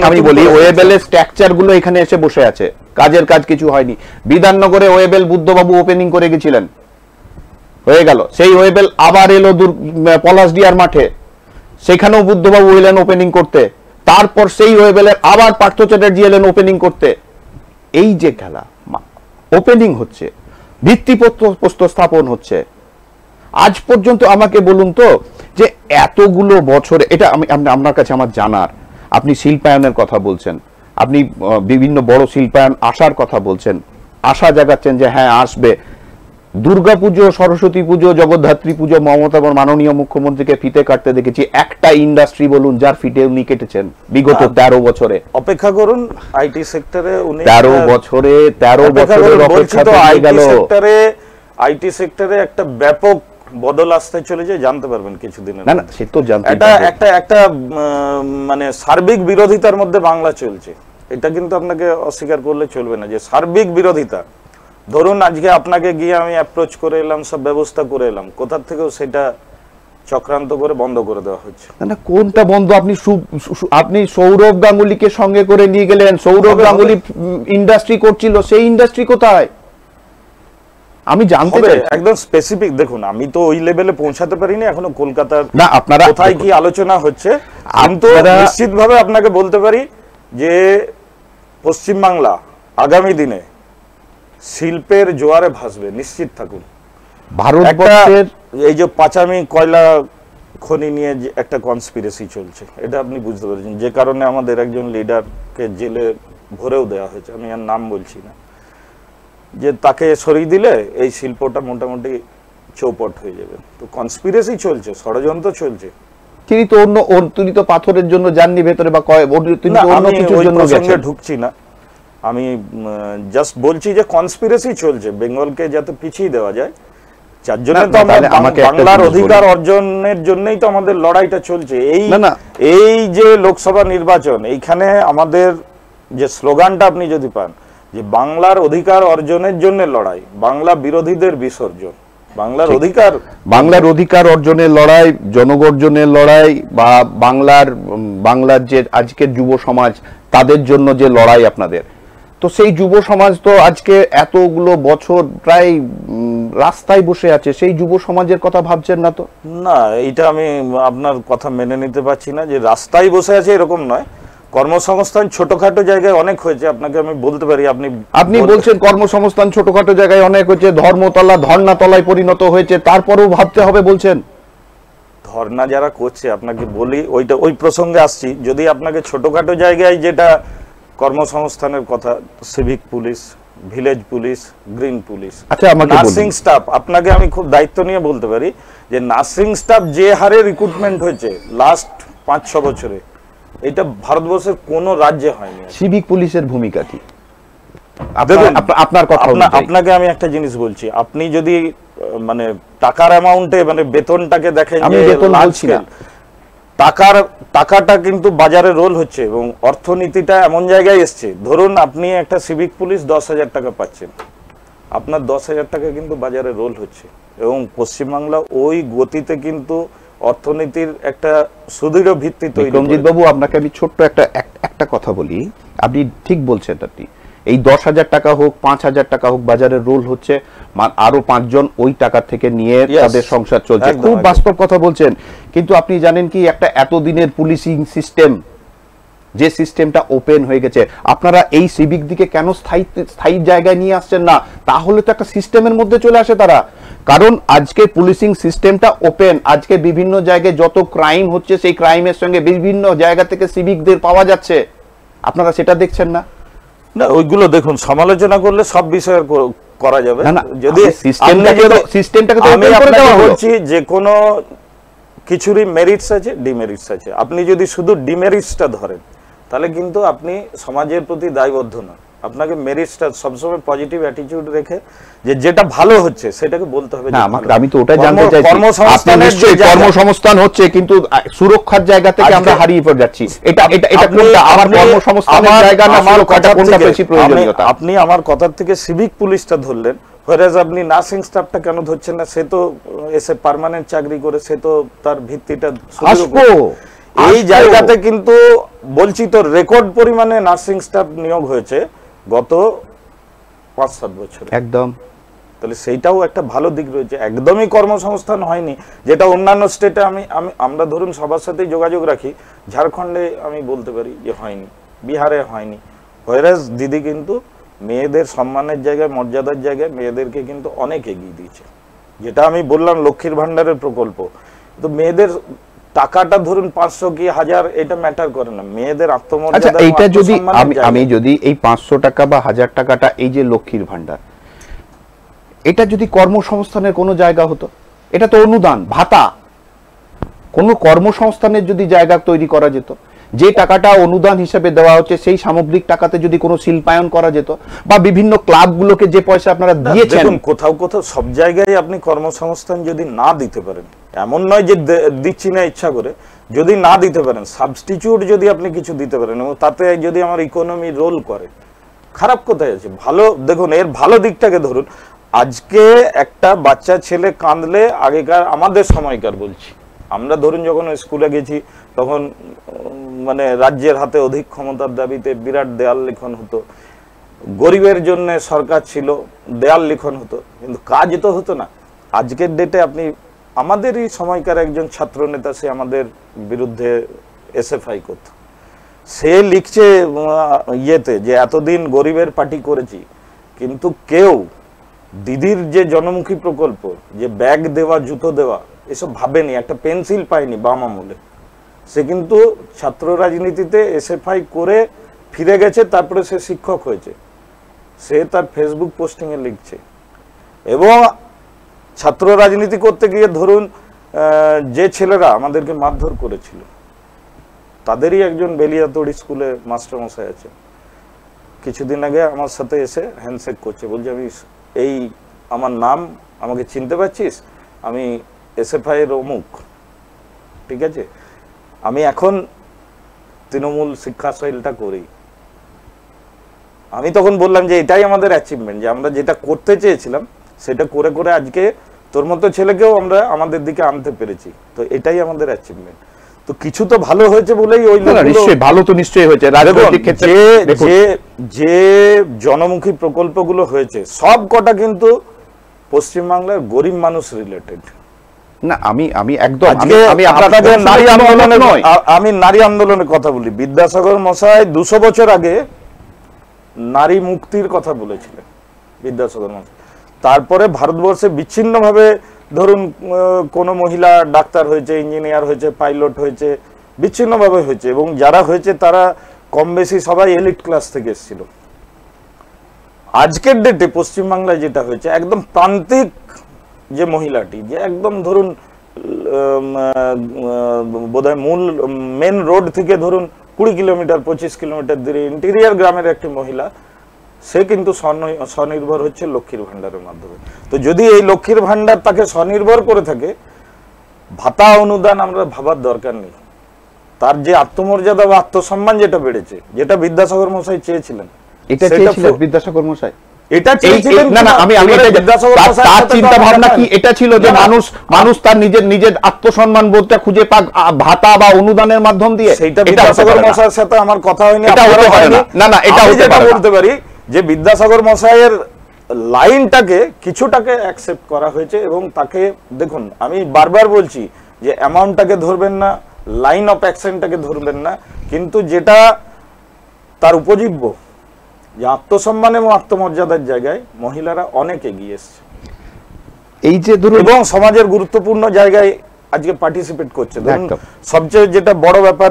আমি বলি ওয়েবেলের স্ট্রাকচার গুলো এখানে এসে বসে আছে, কাজের কাজ কিছু হয়নি। বিধাননগরে ওয়েবেল বুদ্ধবাবু ওপেনিং করে গেছিলেন, হয়ে গেল। সেই ওয়েবেল আবার এলো পলাশডিয়ার মাঠে, সেখানেও বুদ্ধবাবু এলেন ওপেনিং করতে। তারপর সেই ওয়েবেলের আবার পার্থ চ্যাটার্জি এলেন ওপেনিং করতে। এই যে খেলা, ওপেনিং হচ্ছে, ভিত্তিপ্রস্তর স্থাপন হচ্ছে। আজ পর্যন্ত আমাকে বলুন তো, যে এতগুলো বছরে, এটা আমি আপনার কাছে আমার জানার, আপনি শিল্পায়নের কথা বলছেন, আপনি বিভিন্ন বড় শিল্পায়ন আসার কথা বলছেন, আশা জাগাচ্ছেন যে হ্যাঁ আসবে। দুর্গাপুজো, সরস্বতী পুজো, জগদ্ধাত্রী পুজো, মমতা মাননীয় মুখ্যমন্ত্রীকে ফিতে কাটতে দেখেছি। একটা ইন্ডাস্ট্রি বলুন যার ফিতে উনি কেটেছেন বিগত 13 বছরে? অপেক্ষা করুন, আইটি সেক্টরে 13 বছরে আইটি সেক্টরে একটা ব্যাপক বদল আসতে চলেছে, জানতে পারবেন কিছুদিনের। না সে তো জানতে, একটা মানে সার্বিক বিরোধিতার মধ্যে বাংলা চলছে। এটা কিন্তু আপনাকে অস্বীকার করলে চলবে না যে সার্বিক বিরোধিতা। ধরুন আজকে আপনাকে গিয়ে আমি অ্যাপ্রোচ করে এলাম, সব ব্যবস্থা করে এলাম, কোথার থেকেও সেটা চক্রান্ত করে বন্ধ করে দেওয়া হচ্ছে। না কোনটা বন্ধ? আপনি সৌরভ গাঙ্গুলিকে সঙ্গে করে নিয়ে গেলেন, সৌরভ গাঙ্গুলি ইন্ডাস্ট্রি করছিল, সেই ইন্ডাস্ট্রি কোথায় আমি জানতে চাই একদম স্পেসিফিক। দেখুন আমি তো ওই লেভেলে পৌঁছাতে পারিনি এখনো কলকাতার, না আপনারা কোথায় কি আলোচনা হচ্ছে, কিন্তু নিশ্চিতভাবে আপনাকে বলতে পারি যে পশ্চিমবাংলা আগামী দিনে শিল্পের জোয়ারে ভাসবে, নিশ্চিত থাকুন। ভারতবর্ষের এই যে পাঁচামি কয়লা খনি নিয়ে যে একটা কনস্পিরেসি চলছে, এটা আপনি বুঝতে পেরেছেন, যে কারণে আমাদের একজন লিডারকে জেলে ভরেও দেওয়া হয়েছে, আমি আর নাম বলছি না, যে তাকে সরিয়ে দিলে এই শিল্পটা মোটামুটি চৌপট হয়ে যাবে। তো কনস্পিরেসি চলছে, ষড়যন্ত্র চলছে। তিনি তো পাথরের জন্য যাননি ভেতরে, বা তিনি তো অন্য কিছুর জন্য গেছেন। ঢুকছি না, আমি জাস্ট বলছি যে কনস্পিরেসি চলছে বেঙ্গলকে যাতে পিছিয়ে দেওয়া যায়, যার জন্য তো বাংলার অধিকার অর্জনের জন্যই তো আমাদের লড়াইটা চলছে। এই যে লোকসভা নির্বাচন, এইখানে আমাদের যে স্লোগানটা আপনি যদি পান, যে বাংলার অধিকার অর্জনের জন্য লড়াই, বাংলা বিরোধীদের বিসর্জন, বাংলার অধিকার অর্জনের লড়াই, জনগর্জনের লড়াই, বা বাংলার যে আজকের যুব সমাজ, তাদের জন্য যে লড়াই আপনাদের, তো সেই যুব সমাজ তো আজকে এতগুলো বছর প্রায় রাস্তায় বসে আছে, সেই যুব সমাজের কথা ভাবছেন না তো? না, এইটা আমি আপনার কথা মেনে নিতে পারছি না যে রাস্তায় বসে আছে, এরকম নয়। কর্মসংস্থান ছোটখাটো জায়গায় অনেক হয়েছে, আপনাকে আমি বলতে পারি। আপনি বলছেন কর্মসংস্থান ছোটখাটো জায়গায় অনেক হয়েছে, ধর্মতলা ধর্ণাতলায় পরিণত হয়েছে, তারপরেও ভাবতে হবে বলছেন? ধর্ণা যারা করছে, আপনাকে বলি, ওই প্রসঙ্গে আসছি, যদি আপনাকে ছোটখাটো জায়গায় যেটা কর্মসংস্থানের কথা, civic police, village police, green police. আচ্ছা, আমাকে নার্সিং স্টাফ, আপনাকে আমি খুব দায়িত্ব নিয়ে বলতে পারি যে নার্সিং স্টাফ যে হারে রিক্রুটমেন্ট হয়েছে লাস্ট 5-6 বছরে, এটা ভারতবর্ষের কোন রাজ্যে হয়নি। সিভিক পুলিশের ভূমিকা কি? আপনার কথা, আপনাকে আমি একটা জিনিস বলছি, আপনি যদি মানে টাকার অ্যামাউন্টে মানে বেতনটাকে দেখেন, আমি বেতন বলছি না, টাকাটা কিন্তু বাজারে রোল হচ্ছে এবং অর্থনীতিটা এমন জায়গায় এসছে। ধরুন আপনি একটা সিভিক পুলিশ 10,000 টাকা পাচ্ছেন, আপনার 10,000 টাকা কিন্তু বাজারে রোল হচ্ছে এবং পশ্চিমবাংলা ওই গতিতে কিন্তু অর্থনীতির একটা সুদৃঢ় ভিত্তি তৈরি। বিক্রমজিৎ বাবু, আপনাকে আমি ছোট্ট একটা কথা বলি, আপনি ঠিক বলছেন। আপনি এই 10,000 টাকা হোক, 5,000 টাকা হোক, বাজারে রোল হচ্ছে, আরো 5 জন ওই টাকা থেকে নিয়ে তাদের সংসার চলছে, খুব বাস্তব কথা বলছেন। কিন্তু আপনি জানেন কি, একটা এতদিনের পুলিশিং সিস্টেম, যে সিস্টেমটা ওপেন হয়ে গেছে, আপনারা এই সিভিক দিকে কেন স্থায়ী জায়গায় নিয়ে আসছেন না? তাহলে তো একটা সিস্টেমের মধ্যে চলে আসে তারা। কারণ আজকে পুলিশিং সিস্টেমটা ওপেন, আজকে বিভিন্ন জায়গায় যত ক্রাইম হচ্ছে, সেই ক্রাইমের সঙ্গে বিভিন্ন জায়গা থেকে সিভিকদের পাওয়া যাচ্ছে, আপনারা সেটা দেখছেন না? না, ওইগুলো দেখুন, সমালোচনা করলে সব বিষয়ে করা যাবে। যদি সিস্টেমটাকে আমি আপনাকে বলছি যে কোনো কিছুরই মেরিটস আছে, ডিমেরিটস আছে। আপনি যদি শুধু ডিমেরিটসটা ধরেন তাহলে কিন্তু আপনি সমাজের প্রতি দায়বদ্ধ না। আপনাকে মেরিটসটা সবসময় পজিটিভ অ্যাটিটিউড রেখে যে যেটা ভালো হচ্ছে সেটাকে বলতে হবে। না, আমি তো ওটাই জানতে চাইছি, কর্মসংস্থান হচ্ছে কিন্তু সুরক্ষার জায়গা থেকে আমরা হারিয়ে পড়ে যাচ্ছি। এটা কোনটা? আমার কর্মসংস্থানের জায়গা না সুরক্ষাটা, কোনটা বেশি প্রয়োজনীয়তা? আপনি আমার কথার থেকে সিভিক পুলিশটা ধরলেন, whereas আপনি নার্সিং স্টাফটা কেন ধরছেন না? সে তো এসে পার্মানেন্ট চাকরি করে, সে তো তার ভিত্তিটা এই জায়গাতে কিন্তু বলছি তো, রেকর্ড পরিমাণে নার্সিং স্টাফ নিয়োগ হয়েছে গত 5-7 বছর। একদম। তাহলে সেইটাও একটা ভালো দিক রয়েছে। একদমই কর্মসংস্থান হয়নি, যেটা অন্যান্য স্টেটে আমরা ধরুন সবার সাথেই যোগাযোগ রাখি, ঝাড়খণ্ডে আমি বলতে পারি যে হয়নি, বিহারে হয়নি। whereas দিদি কিন্তু মেয়েদের সম্মানের জায়গায়, মর্যাদার জায়গায় মেয়েদেরকে কিন্তু অনেক এগিয়ে দিয়েছে। যেটা আমি বললাম লক্ষ্মীর ভান্ডারের প্রকল্প, তো মেয়েদের টাকাটা ধরুন 500 কি 1000 এটা ম্যাটার করে না, মেয়েদের আত্মমর্যাদা। এটা যদি আমি যদি এই 500 টাকা বা 1000 টাকাটা, এই যে লক্ষ্মীর ভান্ডার, এটা যদি কর্মসংস্থানের কোনো জায়গা হতো, এটা তো অনুদান ভাতা, কোন কর্মসংস্থানের যদি জায়গা তৈরি করা যেত, যে টাকাটা অনুদান হিসেবে দেওয়া হচ্ছে সেই সামগ্রিক টাকাতে যদি কোনো শিল্পায়ন করা যেত, বা বিভিন্ন ক্লাবগুলোকে যে পয়সা আপনারা দিয়েছেন, কোথাও কোথাও সব জায়গায় আপনি কর্মসংস্থান যদি না দিতে পারেন, এমন নয় যে দিচ্ছি না ইচ্ছা করে, যদি না দিতে পারেন, সাবস্টিটিউট যদি আপনি কিছু দিতে পারেন এবং তাতে যদি আমার ইকোনমি রোল করে, খারাপ কোথায় আছে? ভালো দেখুন, এর ভালো দিকটাকে ধরুন। আজকে একটা বাচ্চা ছেলে কাঁদলে, আগেকার আমাদের সময়কার বলছি, আমরা ধরুন যখন স্কুলে গেছি তখন মানে রাজ্যের হাতে অধিক ক্ষমতার দাবিতে বিরাট দেয়াল লিখন হতো, গরিবের জন্য সরকার ছিল, দেয়াল লিখন হতো, কিন্তু কাজ তো হতো না। আজকের ডেটে আপনি, আমাদেরই সময়কার একজন ছাত্র নেতা, সে আমাদের বিরুদ্ধে এসএফআই করত, সে লিখছে ইয়েতে যে এতদিন গরিবের পার্টি করেছি, কিন্তু কেউ দিদির যে জনমুখী প্রকল্প, যে ব্যাগ দেওয়া, জুতো দেওয়া, এসব ভাবেনি, একটা পেন্সিল পায়নি বাম আমলে। সে কিন্তু ছাত্র রাজনীতিতে এসএফআই করে ফিরে গেছে, তারপরে সে শিক্ষক হয়েছে, সে তার ফেসবুক পোস্টিংয়ে লিখছে। এবং ছাত্র রাজনীতি করতে গিয়ে ধরুন যে ছেলেরা আমাদেরকে মারধর করেছিল, তাদেরই একজন বেলিয়াতড়ি স্কুলে মাস্টারমশাই আছে, কিছুদিন আগে আমার সাথে এসে হ্যান্ডশেক করছে, বলছে আমি এই, আমার নাম, আমাকে চিনতে পারছিস, আমি এসএফআই এর অমুক, ঠিক আছে, আমি এখন তৃণমূল শিক্ষা শৈলটা করি। আমি তখন বললাম যে এটাই আমাদের অ্যাচিভমেন্ট, যে আমরা যেটা করতে চেয়েছিলাম সেটা করে করে আজকে তোর মতো ছেলেকেও আমরা আমাদের দিকে আনতে পেরেছি, তো এটাই আমাদের অ্যাচিভমেন্ট। তো কিছু তো ভালো হয়েছে বলেই ওই নিশ্চয়ই ভালো তো নিশ্চয়ই হয়েছে। রাজনৈতিক ক্ষেত্রে যে জনমুখী প্রকল্পগুলো হয়েছে সব কটা কিন্তু পশ্চিমবাংলার গরিব মানুষ রিলেটেড। না, আমি একদম আমি নারী আন্দোলনের কথা বলি। বিদ্যাসাগর মশাই 200 বছর আগে নারী মুক্তির কথা বলেছিলেন, বিদ্যাসাগর মশাই। তারপরে ভারতবর্ষে বিচ্ছিন্নভাবে ধরুন কোনো মহিলা ডাক্তার হয়েছে, ইঞ্জিনিয়ার হয়েছে, পাইলট হয়েছে, বিচ্ছিন্নভাবে হয়েছে, এবং যারা হয়েছে তারা কম বেশি সবাই এলিট ক্লাস থেকে এসেছিল। আজকের ডেটে পশ্চিমবাংলায় যেটা হয়েছে, একদম প্রান্তিক যে মহিলাটি, যে একদম ধরুন বোধহয় মূল মেন রোড থেকে ধরুন 20 কিলোমিটার 25 কিলোমিটার দূরে ইন্টেরিয়ার গ্রামের একটি মহিলা, সে কিন্তু স্বনির্ভর হচ্ছে লক্ষ্মীর ভান্ডারের মাধ্যমে। তো যদি এই লক্ষ্মীর ভান্ডার তাকে স্বনির্ভর করে থাকে, ভাতা অনুদান আমরা ভাবার দরকার নেই। তার যে আত্মমর্যাদা বা আত্মসম্মান যেটা বেড়েছে, যেটা বিদ্যাসাগর মশাই চেয়েছিলেন, এটা চেয়েছিলেন বিদ্যাসাগর মশাই, এটা চেয়েছিলেন না না, আমি তার চিন্তা ভাবনা কি এটা ছিল যে মানুষ তার নিজের আত্মসম্মান বোধটা খুঁজে পাক ভাতা বা অনুদানের মাধ্যম দিয়ে? সেটা বিদ্যাসাগর মশাইয়ের সাথে আমার কথা হয়নি। এটা হতে পারে না, না না, এটা হতে পারে না। বলতে পারি যে বিদ্যাসাগর মশাইয়ের লাইনটাকে কিছুটাকে অ্যাকসেপ্ট করা হয়েছে, এবং তাকে দেখুন, আমি বারবার বলছি যে অ্যামাউন্টটাকে ধরবেন না, লাইন অফ অ্যাকশনটাকে ধরবেন না, কিন্তু যেটা তার উপজীব্য, যে আত্মসম্মান এবং আত্মমর্যাদার জায়গায় মহিলারা অনেক এগিয়ে এসছে, এই যে ধরুন, এবং সমাজের গুরুত্বপূর্ণ জায়গায় আজকে পার্টিসিপেট করছে। ধরুন সবচেয়ে যেটা বড় ব্যাপার,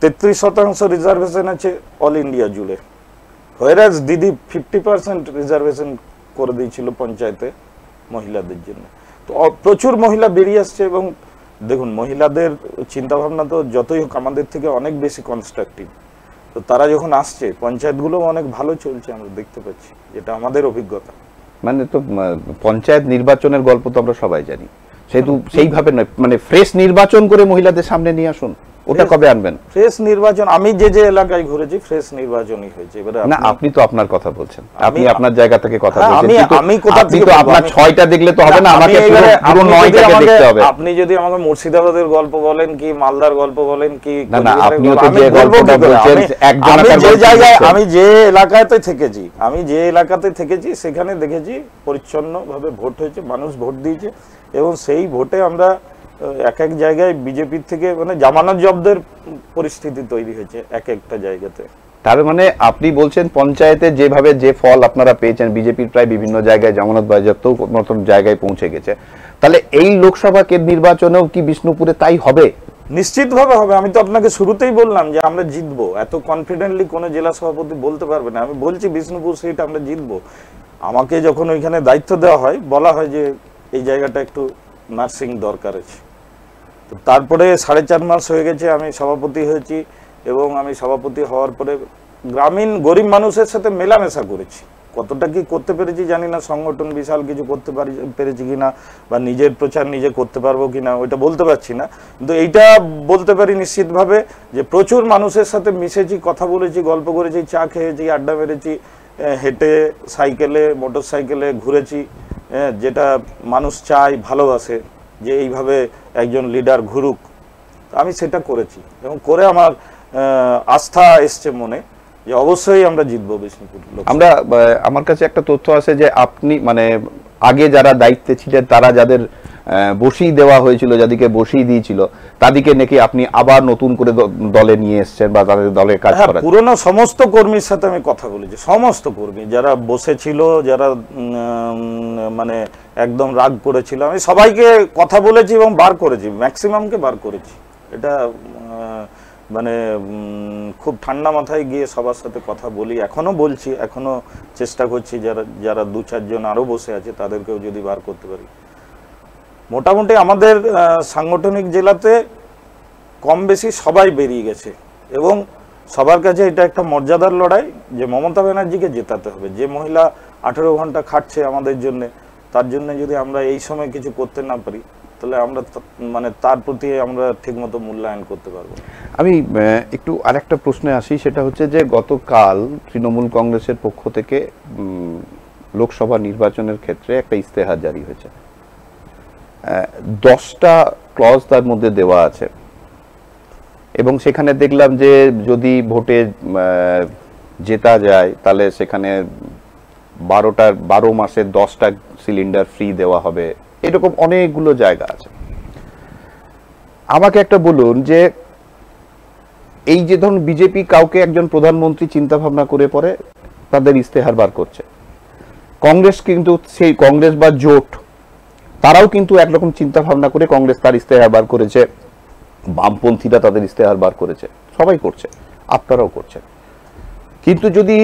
33% রিজার্ভেশন আছে অল ইন্ডিয়া জুড়ে, হোয়ারাজ দিদি 50% রিজার্ভেশন করে দিয়েছিল পঞ্চায়েতে মহিলাদের জন্য। তো প্রচুর মহিলা বেরিয়ে আসছে, এবং দেখুন মহিলাদের চিন্তাভাবনা তো যতই হোক আমাদের থেকে অনেক বেশি কনস্ট্রাকটিভ। তো তারা যখন আসছে, পঞ্চায়েতগুলো অনেক ভালো চলছে, আমরা দেখতে পাচ্ছি, যেটা আমাদের অভিজ্ঞতা। মানে তো পঞ্চায়েত নির্বাচনের গল্প তো আমরা সবাই জানি, সেহেতু সেইভাবে নয়, মানে ফ্রেশ নির্বাচন করে মহিলাদের সামনে নিয়ে আসুন, ওটা কবে আনবেন? ফ্রেশ নির্বাচন, আমি যে এলাকায় ঘুরেছি ফ্রেশ নির্বাচনই হয়েছে। এবারে না, আপনি তো আপনার কথা বলছেন, আপনি আপনার জায়গা থেকে কথা বলছেন, আমি কোথা থেকে? তো আপনার 6টা দেখলে তো হবে না, আমাকে পুরো 9টাকে দেখতে হবে। আপনি যদি আমাকে মুর্শিদাবাদের গল্প বলেন কি মালদার গল্প বলেন কি, না না, আপনিও তো যে গল্পটা বলছেন একজনের যে জায়গায়, আমি যে এলাকাতে থেকেছি সেখানে দেখেছি পরিচ্ছন্নভাবে ভোট হয়েছে, মানুষ ভোট দিয়েছে, এবং সেই ভোটে আমরা এক এক জায়গায় বিজেপির থেকে মানে জামানত জব্দের পরিস্থিতি তৈরি হয়েছে এক একটা জায়গাতে। তার মানে আপনি বলছেন পঞ্চায়েতে যেভাবে যে ফল আপনারা পেয়েছেন, বিজেপির প্রায় বিভিন্ন জায়গায় জামানত বাজেয়াপ্ত মতন জায়গায় পৌঁছে গেছে, তাহলে এই লোকসভা নির্বাচনেও কি বিষ্ণুপুরে তাই হবে? নিশ্চিতভাবে হবে। আমি তো আপনাকে শুরুতেই বললাম যে আমরা জিতবো, এত কনফিডেন্টলি কোনো জেলা সভাপতি বলতে পারবে না। আমি বলছি বিষ্ণুপুর সিট আমরা জিতবো। আমাকে যখন ওইখানে দায়িত্ব দেওয়া হয়, বলা হয় যে এই জায়গাটা একটু নার্সিং দরকার আছে। তো তারপরে 4.5 মাস হয়ে গেছে আমি সভাপতি হয়েছি, এবং আমি সভাপতি হওয়ার পরে গ্রামীণ গরিব মানুষের সাথে মেলামেশা করেছি। কতটা কি করতে পেরেছি জানি না, সংগঠন বিশাল কিছু করতে পেরেছি কিনা, বা নিজের প্রচার নিজে করতে পারবো কিনা ওইটা বলতে পারছি না, কিন্তু এইটা বলতে পারি নিশ্চিতভাবে যে প্রচুর মানুষের সাথে মিশেছি, কথা বলেছি, গল্প করেছি, চা খেয়েছি, আড্ডা মেরেছি, হেঁটে সাইকেলে মোটর সাইকেলে ঘুরেছি, যেটা মানুষ চায় ভালোবাসে যে এইভাবে একজন লিডার ঘুরুক। আমি সেটা করেছি, এবং করে আমার আস্থা এসছে মনে যে অবশ্যই আমরা জিতবো বিষ্ণুপুর। আমরা আমার কাছে একটা তথ্য আছে যে আপনি মানে আগে যারা দায়িত্বে ছিলেন, তারা যাদের বসিয়ে দেওয়া হয়েছিল, যাদেরকে বসিয়ে দিয়েছিল, তাদেরকে নাকি আপনি আবার নতুন করে দলে নিয়ে এসেছেন বা তাদের দলে কাজ করার। পুরনো সমস্ত কর্মীর সাথে আমি কথা বলেছি, সমস্ত কর্মী যারা বসেছিল, যারা মানে একদম রাগ করেছিল, আমি সবাইকে কথা বলেছি এবং বার করেছি, ম্যাক্সিমামকে বার করেছি। এটা মানে খুব ঠান্ডা মাথায় গিয়ে সবার সাথে কথা বলি, এখনো বলছি, এখনো চেষ্টা করছি যারা 2-4 জন আরো বসে আছে তাদেরকেও যদি বার করতে পারি। মোটামুটি আমাদের সাংগঠনিক জেলাতে কম বেশি সবাই বেরিয়ে গেছে, এবং সবার কাছে এটা একটা মর্যাদার লড়াই যে মমতা ব্যানার্জিকে জেতাতে হবে। যে মহিলা 18 ঘন্টা খাটছে আমাদের জন্য, তার জন্য যদি আমরা এই সময় কিছু করতে না পারি, তাহলে আমরা মানে তার প্রতি আমরা ঠিকমতো মূল্যায়ন করতে পারবো। আমি একটু আরেকটা প্রশ্নে আসি, সেটা হচ্ছে যে গতকাল তৃণমূল কংগ্রেসের পক্ষ থেকে লোকসভা নির্বাচনের ক্ষেত্রে একটা ইস্তেহার জারি হয়েছে। 10টা ক্লজ তার মধ্যে দেওয়া আছে, এবং সেখানে দেখলাম যে যদি ভোটে জেতা যায় তাহলে সেখানে 12 মাসে 10টা সিলিন্ডার ফ্রি দেওয়া হবে, এরকম অনেকগুলো জায়গা আছে। আমাকে একটা বলুন যে এই যে ধরুন বিজেপি কাউকে একজন প্রধানমন্ত্রী চিন্তা ভাবনা করে পরে তাদের ইস্তেহার বার করছে, কংগ্রেস কিন্তু সেই কংগ্রেস বা জোট তারাও কিন্তু একরকম চিন্তা ভাবনা করে কংগ্রেস তার ইস্তেহার বার করেছে, বামপন্থীরা তাদের ইস্তেহার বার করেছে, সবাই করছে, আপনারাও করছেন। কিন্তু যদি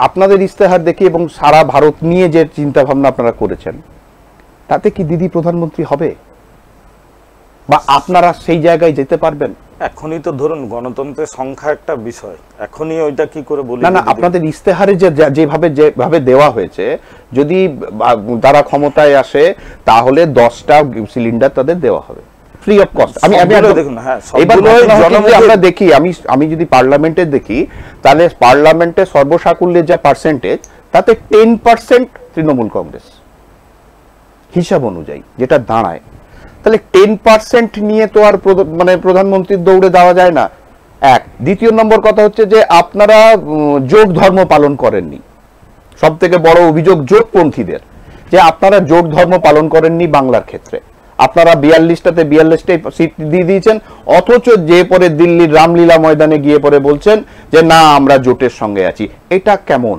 আপনাদের ইস্তেহার দেখি এবং সারা ভারত নিয়ে যে চিন্তা ভাবনা আপনারা করেছেন, তাতে কি দিদি প্রধানমন্ত্রী হবে, বা আপনারা সেই জায়গায় যেতে পারবেন? এখনই তো ধরুন গণতন্ত্রের সংখ্যা একটা বিষয়, এখনই ওইটা কি করে বলি? না, আপনাদের ইস্তেহারে যেভাবে দেওয়া হয়েছে, যদি তারা ক্ষমতায় আসে তাহলে 10টা সিলিন্ডার তাদের দেওয়া হবে ফ্রি অফ কস্ট। দেখুন, হ্যাঁ, আমরা দেখি, আমি যদি পার্লামেন্টে দেখি, তাহলে পার্লামেন্টে সর্বসাকুল্যের যে পার্সেন্টেজ, তাতে 10% তৃণমূল কংগ্রেস হিসাব অনুযায়ী যেটা দাঁড়ায়। তাহলে 10% নিয়ে তো আর মানে প্রধানমন্ত্রীর দৌড়ে দেওয়া যায় না। এক, দ্বিতীয় নম্বর কথা হচ্ছে যে আপনারা যোগ ধর্ম পালন করেননি। সব থেকে বড় অভিযোগ যোগপন্থীদের, যে আপনারা যোগ ধর্ম পালন করেননি বাংলার ক্ষেত্রে। আপনারা 42টাতে 42টাই সিট দিয়ে দিয়েছেন, অথচ যে পরে দিল্লির রামলীলা ময়দানে গিয়ে পরে বলছেন যে না আমরা জোটের সঙ্গে আছি। এটা কেমন?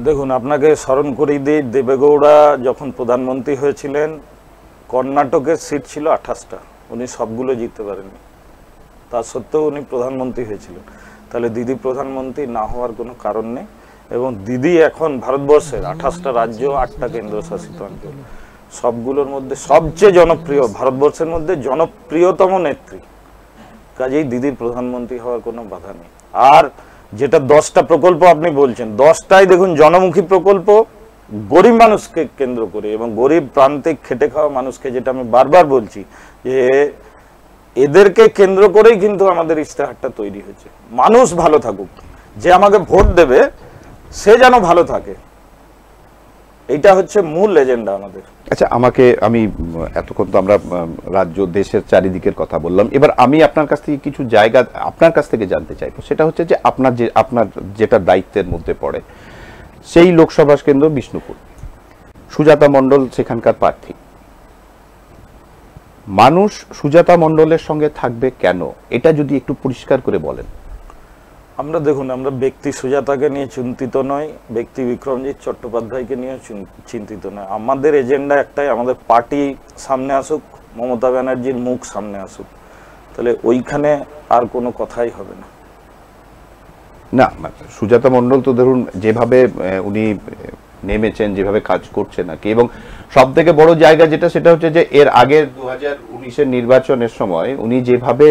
দেখুন, আপনাকে স্মরণ করিয়ে দিই, দেবেগৌড়া যখন প্রধানমন্ত্রী হয়েছিলেন, কর্ণাটকের সিট ছিল 28টা, উনি সবগুলো জিততে পারেননি, তা সত্ত্বেও উনি প্রধানমন্ত্রী হয়েছিলেন। তাহলে দিদি প্রধানমন্ত্রী না হওয়ার কোনো কারণ নেই। এবং দিদি এখন ভারতবর্ষের 28টা রাজ্য, 8টা কেন্দ্রশাসিত অঞ্চল, সবগুলোর মধ্যে সবচেয়ে জনপ্রিয়, ভারতবর্ষের মধ্যে জনপ্রিয়তম নেত্রী। কাজেই দিদির প্রধানমন্ত্রী হওয়ার কোনো বাধা নেই। আর যেটা 10টা প্রকল্প আপনি বলছেন, 10টাই দেখুন জনমুখী প্রকল্প, গরিব মানুষকে কেন্দ্র করে এবং গরিব প্রান্তিক খেটে খাওয়া মানুষকে, যেটা আমি বারবার বলছি যে এদেরকে কেন্দ্র করেই কিন্তু আমাদের ইশতেহারটা তৈরি হয়েছে। মানুষ ভালো থাকুক, যে আমাকে ভোট দেবে সে যেন ভালো থাকে, এইটা হচ্ছে মূল এজেন্ডা আমাদের। আচ্ছা, আমি এতক্ষণ তো আমরা রাজ্য দেশের চারিদিকের কথা বললাম, এবার আমি আপনার কাছ থেকে কিছু জায়গা আপনার কাছ থেকে জানতে চাইবো। সেটা হচ্ছে যে আপনার যেটা দায়িত্বের মধ্যে পড়ে, সেই লোকসভা কেন্দ্র বিষ্ণুপুর, সুজাতা মণ্ডল সেখানকার প্রার্থী। মানুষ সুজাতা মণ্ডলের সঙ্গে থাকবে কেন, এটা যদি একটু পরিষ্কার করে বলেন। আমরা দেখুন, আমরা ব্যক্তি সুজাতাকে নিয়ে চিন্তিত নয়, ব্যক্তি বিক্রমজিৎ চট্টোপাধ্যায়কে নিয়ে চিন্তিত নয়। আমাদের এজেন্ডা একটাই, আমাদের পার্টি সামনে আসুক, মমতা ব্যানার্জির মুখ সামনে আসুক, তাহলে ওইখানে আর কোনো কথাই হবে না। না, সুজাতা মণ্ডল তো ধরুন যেভাবে উনি নেমেছেন, যেভাবে কাজ করছেন আর কি, এবং সব থেকে বড় জায়গা যেটা, সেটা হচ্ছে যে এর আগের 2019-এর নির্বাচনের সময় উনি যেভাবে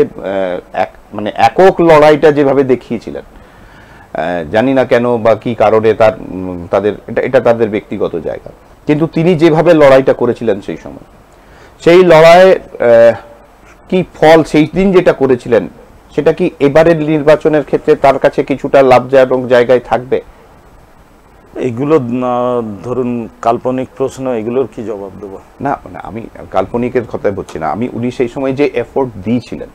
মানে একক লড়াইটা যেভাবে দেখিয়েছিলেন, জানি না কেন বা কি কারণে, এটা তাদের ব্যক্তিগত জায়গা, কিন্তু তিনি যেভাবে লড়াইটা করেছিলেন সেই সময়, সেই লড়াইয়ে কি ফল সেই দিন যেটা করেছিলেন, সেটা কি এবারের নির্বাচনের ক্ষেত্রে তার কাছে কিছুটা লাভজনক জায়গায় থাকবে? এগুলো ধরুন কাল্পনিক প্রশ্ন, এগুলোর কি জবাব দেবো? না, আমি কাল্পনিকের কথাই বলছি না, উনি সেই সময় যে এফোর্ট দিয়েছিলেন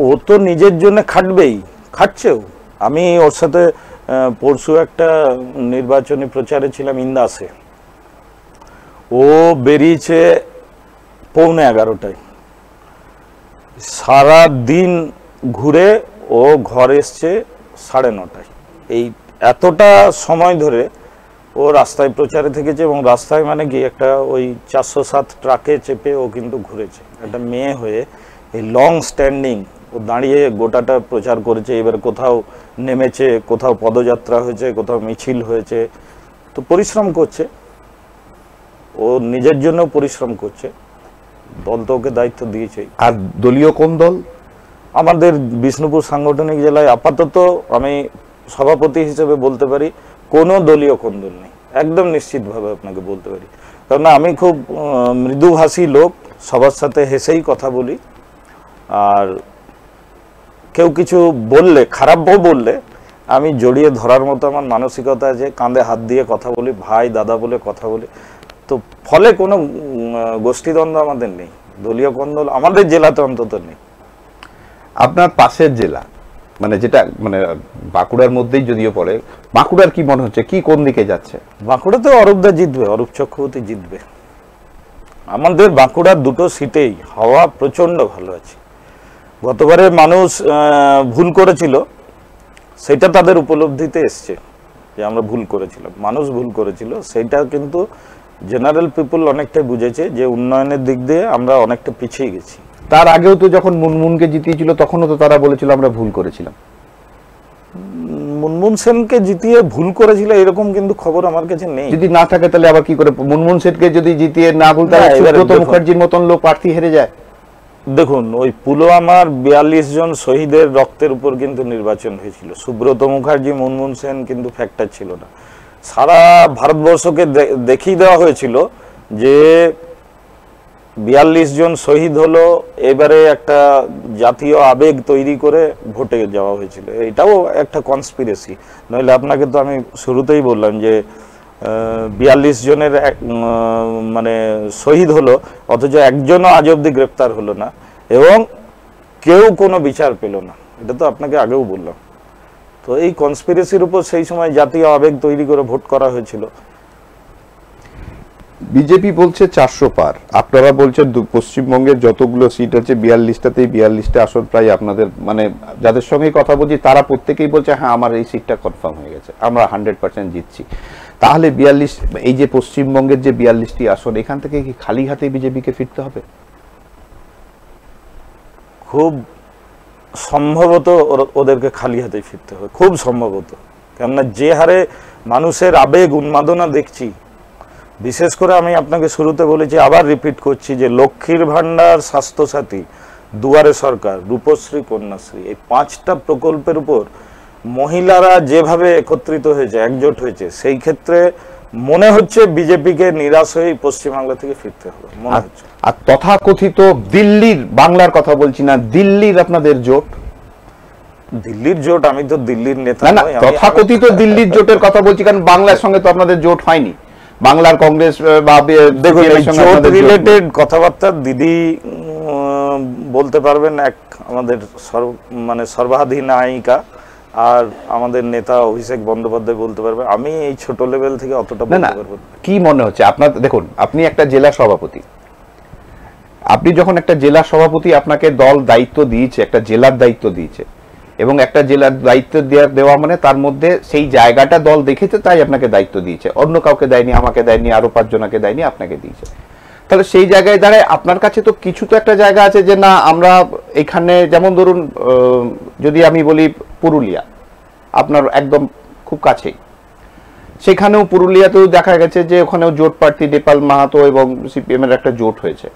ও তো নিজের জন্য খাটবেই, খাটছেও। আমি ওর সাথে পরশু একটা নির্বাচনী প্রচারে ছিলাম ইন্দাসে, ও বেরিয়েছে 11:45, সারা দিন ঘুরে ও ঘর এসছে 9:30। এই এতটা সময় ধরে ও রাস্তায় প্রচারে থেকেছে, এবং রাস্তায় মানে কি একটা ওই 407 ট্রাকে চেপে ও কিন্তু ঘুরেছে একটা মেয়ে হয়ে। এই লং স্ট্যান্ডিং ও দাঁড়িয়ে গোটাটা প্রচার করেছে। এবার কোথাও নেমেছে, কোথাও পদযাত্রা হয়েছে, কোথাও মিছিল হয়েছে। তো পরিশ্রম করছে, ও নিজের জন্য পরিশ্রম করছে, দল তো ওকে দায়িত্ব দিয়েছে। আর দলীয় কোন দল? আমাদের বিষ্ণুপুর সাংগঠনিক জেলায় আপাতত আমি সভাপতি হিসেবে বলতে পারি কোনো দলীয় কোন্দল নেই, একদম নিশ্চিতভাবে আপনাকে বলতে পারি। কারণ আমি খুব মৃদুভাষী লোক, সবার সাথে হেসেই কথা বলি, আর কেউ কিছু বললে, খারাপও বললে, আমি জড়িয়ে ধরার মতো আমার মানসিকতা আছে, কাঁধে হাত দিয়ে কথা বলি, ভাই দাদা বলে কথা বলি। তো ফলে কোনো গোষ্ঠীদ্বন্দ্ব আমাদের নেই, দলীয় কোন্দল আমাদের জেলাতে অন্তত নেই। আপনার পাশের জেলা, মানে যেটা মানে বাঁকুড়ার মধ্যেই যদিও পড়ে, বাঁকুড়ার কি মনে হচ্ছে, কি কোন দিকে যাচ্ছে? বাঁকুড়াতে অরূপদা জিতবে, অরূপ চক্রবর্তী জিতবে। আমাদের বাঁকুড়ার দুটো সিটেই হাওয়া প্রচন্ড ভালো আছে। গতবারে মানুষ ভুল করেছিল, সেটা তাদের উপলব্ধিতে এসছে যে আমরা ভুল করেছিলাম, মানুষ ভুল করেছিল, সেইটা কিন্তু জেনারেল পিপল অনেকটাই বুঝেছে যে উন্নয়নের দিক দিয়ে আমরা অনেকটা পিছিয়ে গেছি। তার আগেও তো যখন মুনমুনকে জিতিয়েছিল তখনও তো তারা বলেছিল আমরা ভুল করেছিলাম। মুনমুন সেনকে জিতিয়ে ভুল করেছিল এরকম কিন্তু খবর আমার কাছে নেই। যদি না থাকে তাহলে আবার কি করে মুনমুন সেনকে যদি জিতিয়ে না ভুল তাহলে সুব্রত মুখার্জির মতন লোক প্রার্থী হেরে যায়? দেখুন, ওই পুলওয়ামার 42 জন শহীদের রক্তের উপর কিন্তু নির্বাচন হয়েছিল। সুব্রত মুখার্জি, মুনমুন সেন কিন্তু ফ্যাক্টর ছিল না। সারা ভারতবর্ষকে দেখিয়ে দেওয়া হয়েছিল যে 42 জন শহীদ হলো, এবারে একটা জাতীয় আবেগ তৈরি করে ভোটে যাওয়া হয়েছিল। এটাও একটা কনস্পিরেসি, নইলে আপনাকে তো আমি শুরুতেই বললাম যে 42 জনের মানে শহীদ হলো, অথচ একজনও আজ অব্দি গ্রেপ্তার হলো না এবং কেউ কোনো বিচার পেল না। এটা তো আপনাকে আগেও বললাম। তো এই কনস্পিরেসির উপর সেই সময় জাতীয় আবেগ তৈরি করে ভোট করা হয়েছিল। বিজেপি বলছে 400 পার, আপনারা বলছেন পশ্চিমবঙ্গের যতগুলো সিট আছে 42টাতেই 42টা আসন প্রায় আপনাদের, মানে যাদের সঙ্গে কথা বলছি তারা প্রত্যেকেই বলছে হ্যাঁ আমার এই সিটটা কনফার্ম হয়ে গেছে, আমরা 100% জিতছি। তাহলে 42, এই যে পশ্চিমবঙ্গের যে 42টি আসন, এখান থেকে কি খালি হাতে বিজেপিকে ফিরতে হবে? খুব সম্ভবত ওদেরকে খালি হাতে ফিরতে হবে, খুব সম্ভবত। কেননা যে হারে মানুষের আবেগ উন্মাদনা দেখছি, বিশেষ করে আমি আপনাকে শুরুতে বলেছি, আবার রিপিট করছি যে লক্ষ্মীর ভান্ডার, স্বাস্থ্যসাথী, দুয়ারে সরকার, রূপশ্রী, কন্যাশ্রী, এই 5টা প্রকল্পের উপর মহিলারা যেভাবে একত্রিত হয়েছে, একজোট হয়েছে, সেই ক্ষেত্রে মনে হচ্ছে বিজেপিকে নিরাশ হয়ে পশ্চিমবাংলা থেকে ফিরতে হবে মনে হচ্ছে। আর তথাকথিত দিল্লির, বাংলার কথা বলছি না, দিল্লির আপনাদের জোট, দিল্লির জোট, আমি তো দিল্লির নেতা না, নই। তথাকথিত দিল্লির জোটের কথা বলছি, কারণ বাংলার সঙ্গে তো আপনাদের জোট হয়নি। বাংলার কংগ্রেস বা দেখুন, জোট রিলেটেড কথাবার্তা দিদি বলতে পারবেন, এক আমাদের মানে সর্বাধিনায়িকা, আর আমাদের নেতা অভিষেক বন্দ্যোপাধ্যায় বলতে পারবে। আমি এই ছোট লেভেল থেকে অতটা বলতে পারবো না। কি মনে হচ্ছে আপনার? দেখুন, আপনি একটা জেলা সভাপতি, আপনি যখন একটা জেলা সভাপতি, আপনাকে দল দায়িত্ব দিয়েছে, একটা জেলার দায়িত্ব দিয়েছে, এবং একটা জেলার দায়িত্ব দেওয়া মানে তার মধ্যে সেই জায়গাটা দল দেখেছে তাই আপনাকে দায়িত্ব দিয়েছে, অন্য কাউকে দেয়নি, আমাকে দেয়নি, আরো 5 জনকে দেয়নি, আপনাকে দিয়েছে। তাহলে সেই জায়গায় দাঁড়ায় আপনার কাছে তো কিছু তো একটা জায়গা আছে যে না আমরা এখানে, যেমন ধরুন যদি আমি বলি পুরুলিয়া, আপনার একদম খুব কাছেই, সেখানেও পুরুলিয়াতেও দেখা গেছে যে ওখানেও জোট প্রার্থী নেপাল মাহাতো এবং সিপিএম এর একটা জোট হয়েছে।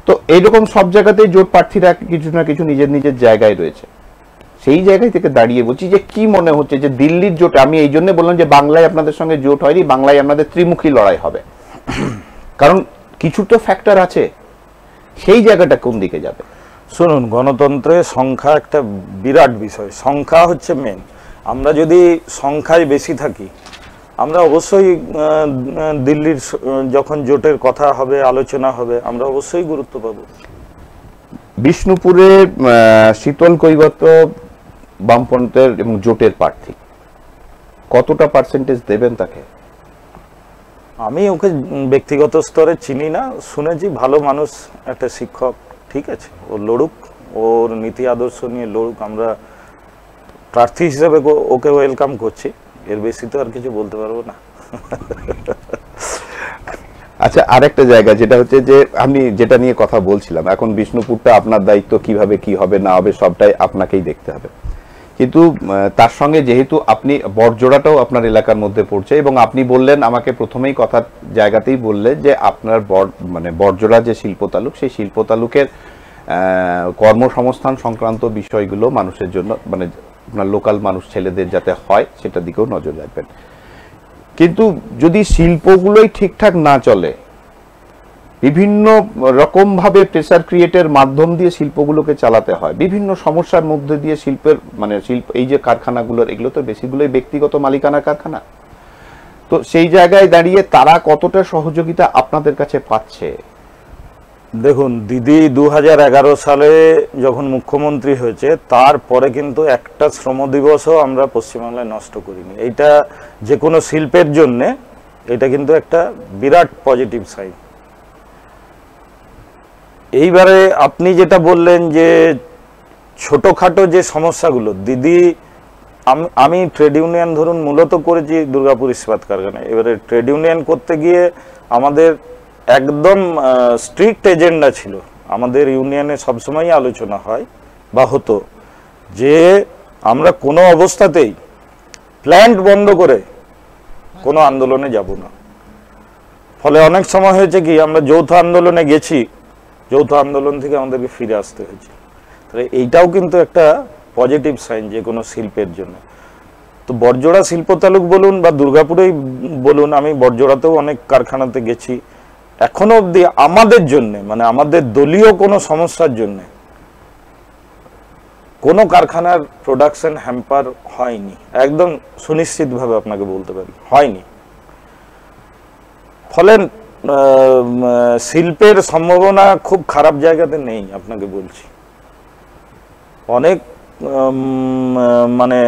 তো এইরকম সব জায়গাতেই জোট প্রার্থীরা কিছু না কিছু নিজের নিজের জায়গায় রয়েছে। সেই জায়গায় থেকে দাঁড়িয়ে বলছি যে কি মনে হচ্ছে যে দিল্লির জোট, আমি এই জন্য বললাম যে বাংলায় আপনাদের সঙ্গে জোট হয়নি, বাংলায় আপনাদের ত্রিমুখী লড়াই হবে, কারণ কিছু তো ফ্যাক্টর আছে, সেই জায়গাটা কোন দিকে যাবে? শুনুন, গণতন্ত্রে সংখ্যা একটা বিরাট বিষয়, সংখ্যা হচ্ছে মেন। আমরা যদি সংখ্যায় বেশি থাকি, আমরা অবশ্যই দিল্লির যখন জোটের কথা হবে, আলোচনা হবে, আমরা অবশ্যই গুরুত্ব পাবো। বিষ্ণুপুরে শীতল কৈবর্ত বামপন্থের এবং জোটের প্রার্থী, কতটা পার্সেন্টেজ দেবেন তাকে? আমি ওকে ব্যক্তিগত স্তরে চিনি না, শুনেছি ভালো মানুষ, একটা শিক্ষক, ঠিক আছে, ও লড়ুক, ওর নীতি আদর্শ নিয়ে লড়ুক, আমরা প্রার্থী হিসেবে ওকে ওয়েলকাম করছি, এর বেশি তো আর কিছু বলতে পারবো না। আচ্ছা, আরেকটা জায়গা যেটা হচ্ছে যে আমি যেটা নিয়ে কথা বলছিলাম, এখন বিষ্ণুপুরটা আপনার দায়িত্ব, কিভাবে কি হবে না হবে সবটাই আপনাকেই দেখতে হবে, কিন্তু তার সঙ্গে যেহেতু আপনি বড়জোড়াটাও আপনার এলাকার মধ্যে পড়ছে, এবং আপনি বললেন আমাকে প্রথমেই কথার জায়গাতেই বললেন যে আপনার মানে বড়জোড়া যে শিল্প তালুক, সেই শিল্প তালুকের কর্মসংস্থান সংক্রান্ত বিষয়গুলো মানুষের জন্য, মানে আপনার লোকাল মানুষ ছেলেদের যাতে হয় সেটার দিকেও নজর রাখবেন। কিন্তু যদি শিল্পগুলোই ঠিকঠাক না চলে, বিভিন্ন রকম ভাবে প্রেসার ক্রিয়েটের মাধ্যম দিয়ে শিল্পগুলোকে চালাতে হয়, বিভিন্ন সমস্যার মধ্যে দিয়ে শিল্পের, মানে শিল্প, এই যে কারখানাগুলোর, এগুলো তো বেশিগুলোই ব্যক্তিগত মালিকানার কারখানা, তো সেই জায়গায় দাঁড়িয়ে তারা কতটা সহযোগিতা আপনাদের কাছে পাচ্ছে? দেখুন, দিদি 2011 সালে যখন মুখ্যমন্ত্রী হয়েছে, তারপরে কিন্তু একটা শ্রম দিবসও আমরা পশ্চিমবাংলায় নষ্ট করিনি। এইটা যে কোনো শিল্পের জন্য এটা কিন্তু একটা বিরাট পজিটিভ সাইন। এইবারে আপনি যেটা বললেন যে ছোটখাটো যে সমস্যাগুলো, দিদি আমি ট্রেড ইউনিয়ন ধরুন মূলত করেছি দুর্গাপুর ইস্পাত কারখানায়। এবারে ট্রেড ইউনিয়ন করতে গিয়ে আমাদের একদম স্ট্রিক্ট এজেন্ডা ছিল, আমাদের ইউনিয়নে সবসময় আলোচনা হয় বা হতো যে আমরা কোনো অবস্থাতেই প্ল্যান্ট বন্ধ করে কোনো আন্দোলনে যাব না। ফলে অনেক সময় হয়েছে কি আমরা যৌথ আন্দোলনে গেছি, যৌথ আন্দোলন থেকে আমাদেরকে ফিরে আসতে হয়েছে। তাহলে এইটাও কিন্তু একটা পজিটিভ সাইন যে কোনো শিল্পের জন্য। তো বড়জোড়া শিল্প তালুক বলুন বা দুর্গাপুরেই বলুন, আমি বড়জোড়াতেও অনেক কারখানাতে গেছি, এখনো অবধি আমাদের জন্য মানে আমাদের দলীয় কোনো সমস্যার জন্য কোনো কারখানার প্রোডাকশন হ্যাম্পার হয়নি, একদম সুনিশ্চিতভাবে আপনাকে বলতে পারি হয়নি। ফলে শিল্পের সম্ভাবনা খুব খারাপ জায়গাতে নেই, আপনাকে বলছি। অনেক মানে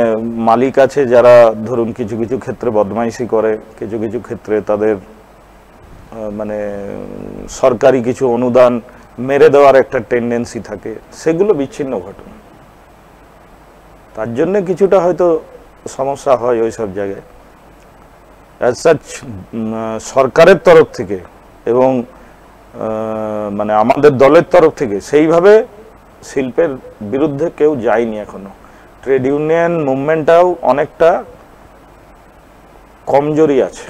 মালিক আছে যারা ধরুন কিছু কিছু ক্ষেত্রে বদমাইশি করে, কিছু কিছু ক্ষেত্রে তাদের মানে সরকারি কিছু অনুদান মেরে দেওয়ার একটা টেন্ডেন্সি থাকে, সেগুলো বিচ্ছিন্ন ঘটনা। তার জন্য কিছুটা হয়তো সমস্যা হয় ওই সব জায়গায়। অ্যাজ সাচ সরকারের তরফ থেকে এবং মানে আমাদের দলের তরফ থেকে সেইভাবে শিল্পের বিরুদ্ধে কেউ যায়নি এখনো। ট্রেড ইউনিয়ন মুভমেন্টটাও অনেকটা কমজোরি আছে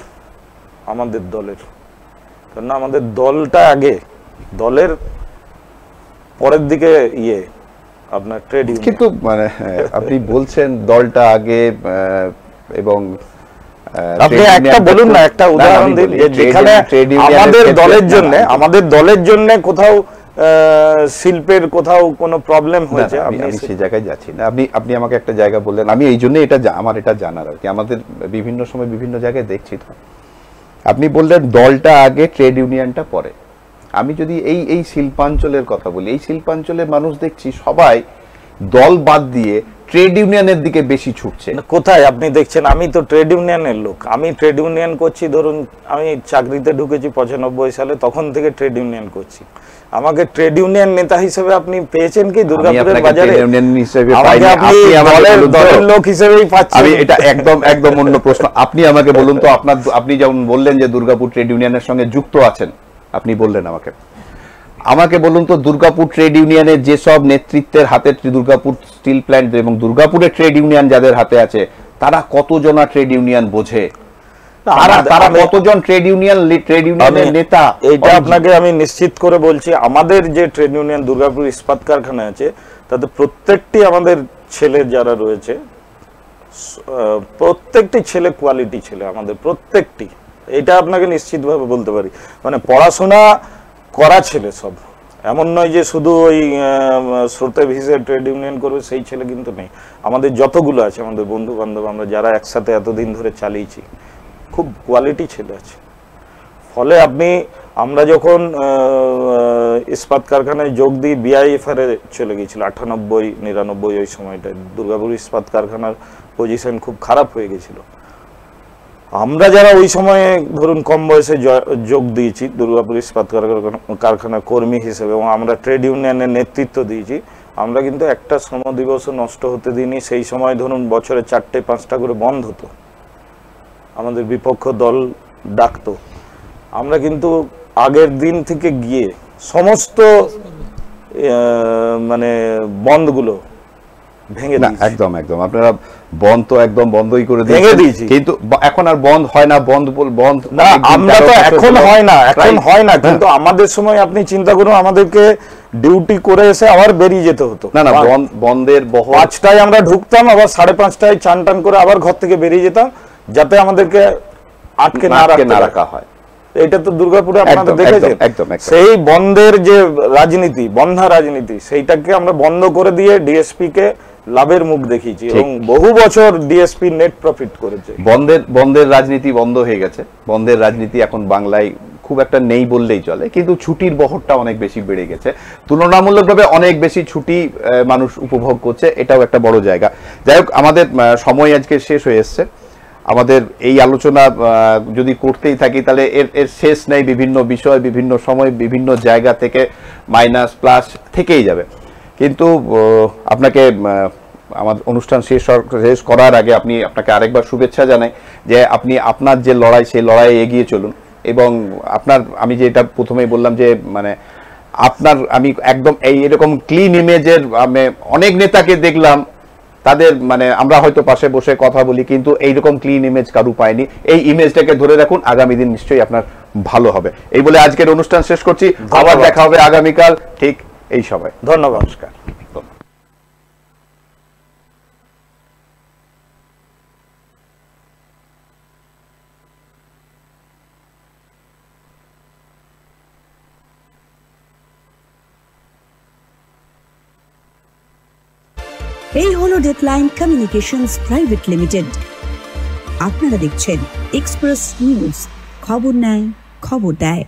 আমাদের দলের, কারণ আমাদের দলটা আগে, দলের পরের দিকে আপনার ট্রেড ইউনিয়ন। কিন্তু মানে আপনি বলছেন দলটা আগে এবং আপনি একটা বলুন না, একটা উদাহরণ দিন যেখানে আমাদের দলের জন্য কোথাও শিল্পের কোথাও কোনো প্রবলেম হয়েছে। আমি সেই জায়গায় যাচ্ছি না, আপনি আমাকে একটা জায়গা বললেন, আমি এই জন্য আমার এটা জানার আর কি, আমাদের বিভিন্ন সময় বিভিন্ন জায়গায় দেখছি তো। আপনি বললেন দলটা আগে ট্রেড ইউনিয়নটা পরে। আমি যদি এই শিল্পাঞ্চলের কথা বলি, এই শিল্পাঞ্চলের মানুষ দেখছি সবাই দল বাদ দিয়ে ট্রেড ইউনিয়নের দিকে বেশি ছুটছে। কোথায় আপনি দেখছেন? আমি তো ট্রেড ইউনিয়নের লোক, আমি ট্রেড ইউনিয়ন করছি। ধরুন আমি চাকরিতে ঢুকেছি 95 সালে, তখন থেকে ট্রেড ইউনিয়ন করছি। আমাকে ট্রেড ইউনিয়ন নেতা হিসেবে আপনি পেয়েছেন কি দুর্গাপুরের বাজারে? দলের লোক হিসেবেই পাচ্ছি। আমি এটা একদম অন্য প্রশ্ন। আপনি আমাকে বলুন তো, আপনি যেমন বললেন যে দুর্গাপুর ট্রেড ইউনিয়নের সঙ্গে যুক্ত আছেন, আপনি বললেন আমাকে বলুন তো, দুর্গাপুর ট্রেড ইউনিয়নের যেসব নেতৃত্বের হাতে দুর্গাপুর স্টিল প্ল্যান্ট এবং দুর্গাপুরের ট্রেড ইউনিয়ন যাদের হাতে আছে, তারা কতজনা ট্রেড ইউনিয়ন বোঝে? তারা কতজন ট্রেড ইউনিয়নের নেতা? এটা আপনাকে আমি নিশ্চিত করে বলছি, আমাদের যে ট্রেড ইউনিয়ন দুর্গাপুর ইস্পাত কারখানা আছে, তাতে প্রত্যেকটি আমাদের ছেলে যারা রয়েছে, প্রত্যেকটি ছেলে কোয়ালিটি ছেলে, আমাদের প্রত্যেকটি। এটা আপনাকে নিশ্চিতভাবে বলতে পারি, মানে পড়াশোনা করা ছেলে সব। এমন নয় যে শুধু ওই স্রোতে ভিসে ট্রেড ইউনিয়ন করবে সেই ছেলে কিন্তু নেই। আমাদের যতগুলো আছে, আমাদের বন্ধু বান্ধব, আমরা যারা একসাথে এতদিন ধরে চালিয়েছি, খুব কোয়ালিটি ছেলে আছে। ফলে আমরা যখন ইস্পাত কারখানায় যোগ দিই, বিআইএফআর এ চলে গিয়েছিল 98-99 ওই সময়টায়। দুর্গাপুর ইস্পাত কারখানার পজিশন খুব খারাপ হয়ে গেছিল। আমরা যারা ওই সময়ে ধরুন কম বয়সে যোগ দিয়েছি দুর্গাপুর ইস্পাত কারখানার কর্মী হিসেবে, এবং আমরা ট্রেড ইউনিয়নের নেতৃত্ব দিয়েছি, আমরা কিন্তু একটা শ্রম দিবসও নষ্ট হতে দিইনি। সেই সময় ধরুন বছরে 4-5টা করে বন্ধ হতো, আমাদের বিপক্ষ দল ডাকতো, আমরা কিন্তু আগের দিন থেকে গিয়ে সমস্ত মানে বন্ধগুলো ভেঙে দিয়েছি। একদম আপনারা বন্ধ তো একদম বন্ধই করে দিয়েছি, কিন্তু এখন আর বন্ধ হয় না। না, আমরা তো এখন হয় না, কিন্তু আমাদের সময় আপনি চিন্তা করুন, আমাদেরকে ডিউটি করে এসে আবার বেরিয়ে যেতে হতো। না বন্ধের 5টায় আমরা ঢুকতাম, আবার 5:30টায় চান করে আবার ঘর থেকে বেরিয়ে যেতাম, যাতে আমাদেরকে আটকে না রাখা হয়। এটা তো দুর্গাপুরে আপনারা দেখেছেন। সেই বন্ধের যে রাজনীতি, বন্ধা রাজনীতি, সেইটাকে আমরা বন্ধ করে দিয়ে ডিএসপি কে লাভের মুখ দেখিয়েছি, এবং বহু বছর ডিএসপি নেট প্রফিট করেছে। বন্ধের রাজনীতি বন্ধ হয়ে গেছে। বন্ধের রাজনীতি এখন বাংলায় খুব একটা নেই বললেই চলে, কিন্তু ছুটির বহরটা অনেক বেশি বেড়ে গেছে। তুলনামূলকভাবে অনেক বেশি ছুটি মানুষ উপভোগ করছে, এটাও একটা বড় জায়গা। যাই হোক, আমাদের সময় আজকে শেষ হয়ে এসছে। আমাদের এই আলোচনা যদি করতেই থাকি তাহলে এর শেষ নেই। বিভিন্ন বিষয়, বিভিন্ন সময়, বিভিন্ন জায়গা থেকে মাইনাস প্লাস থেকেই যাবে। কিন্তু আপনাকে আমার অনুষ্ঠান শেষ করার আগে আপনাকে আরেকবার শুভেচ্ছা জানাই যে আপনি আপনার যে লড়াই, সেই লড়াইয়ে এগিয়ে চলুন। এবং আমি যেটা প্রথমেই বললাম যে মানে আপনার আমি একদম এরকম ক্লিন ইমেজের অনেক নেতাকে দেখলাম, তাদের মানে আমরা হয়তো পাশে বসে কথা বলি, কিন্তু এইরকম ক্লিন ইমেজ কারু পায়নি। এই ইমেজটাকে ধরে রাখুন, আগামী দিন নিশ্চয়ই আপনার ভালো হবে। এই বলে আজকের অনুষ্ঠান শেষ করছি। আবার দেখা হবে আগামীকাল ঠিক এই সময়। ধন্যবাদ। নমস্কার। এই হলো ডেডলাইন কমিউনিকেশনস প্রাইভেট লিমিটেড। আপনারা দেখছেন এক্সপ্রেস নিউজ, খবর নেয় খবর দেয়।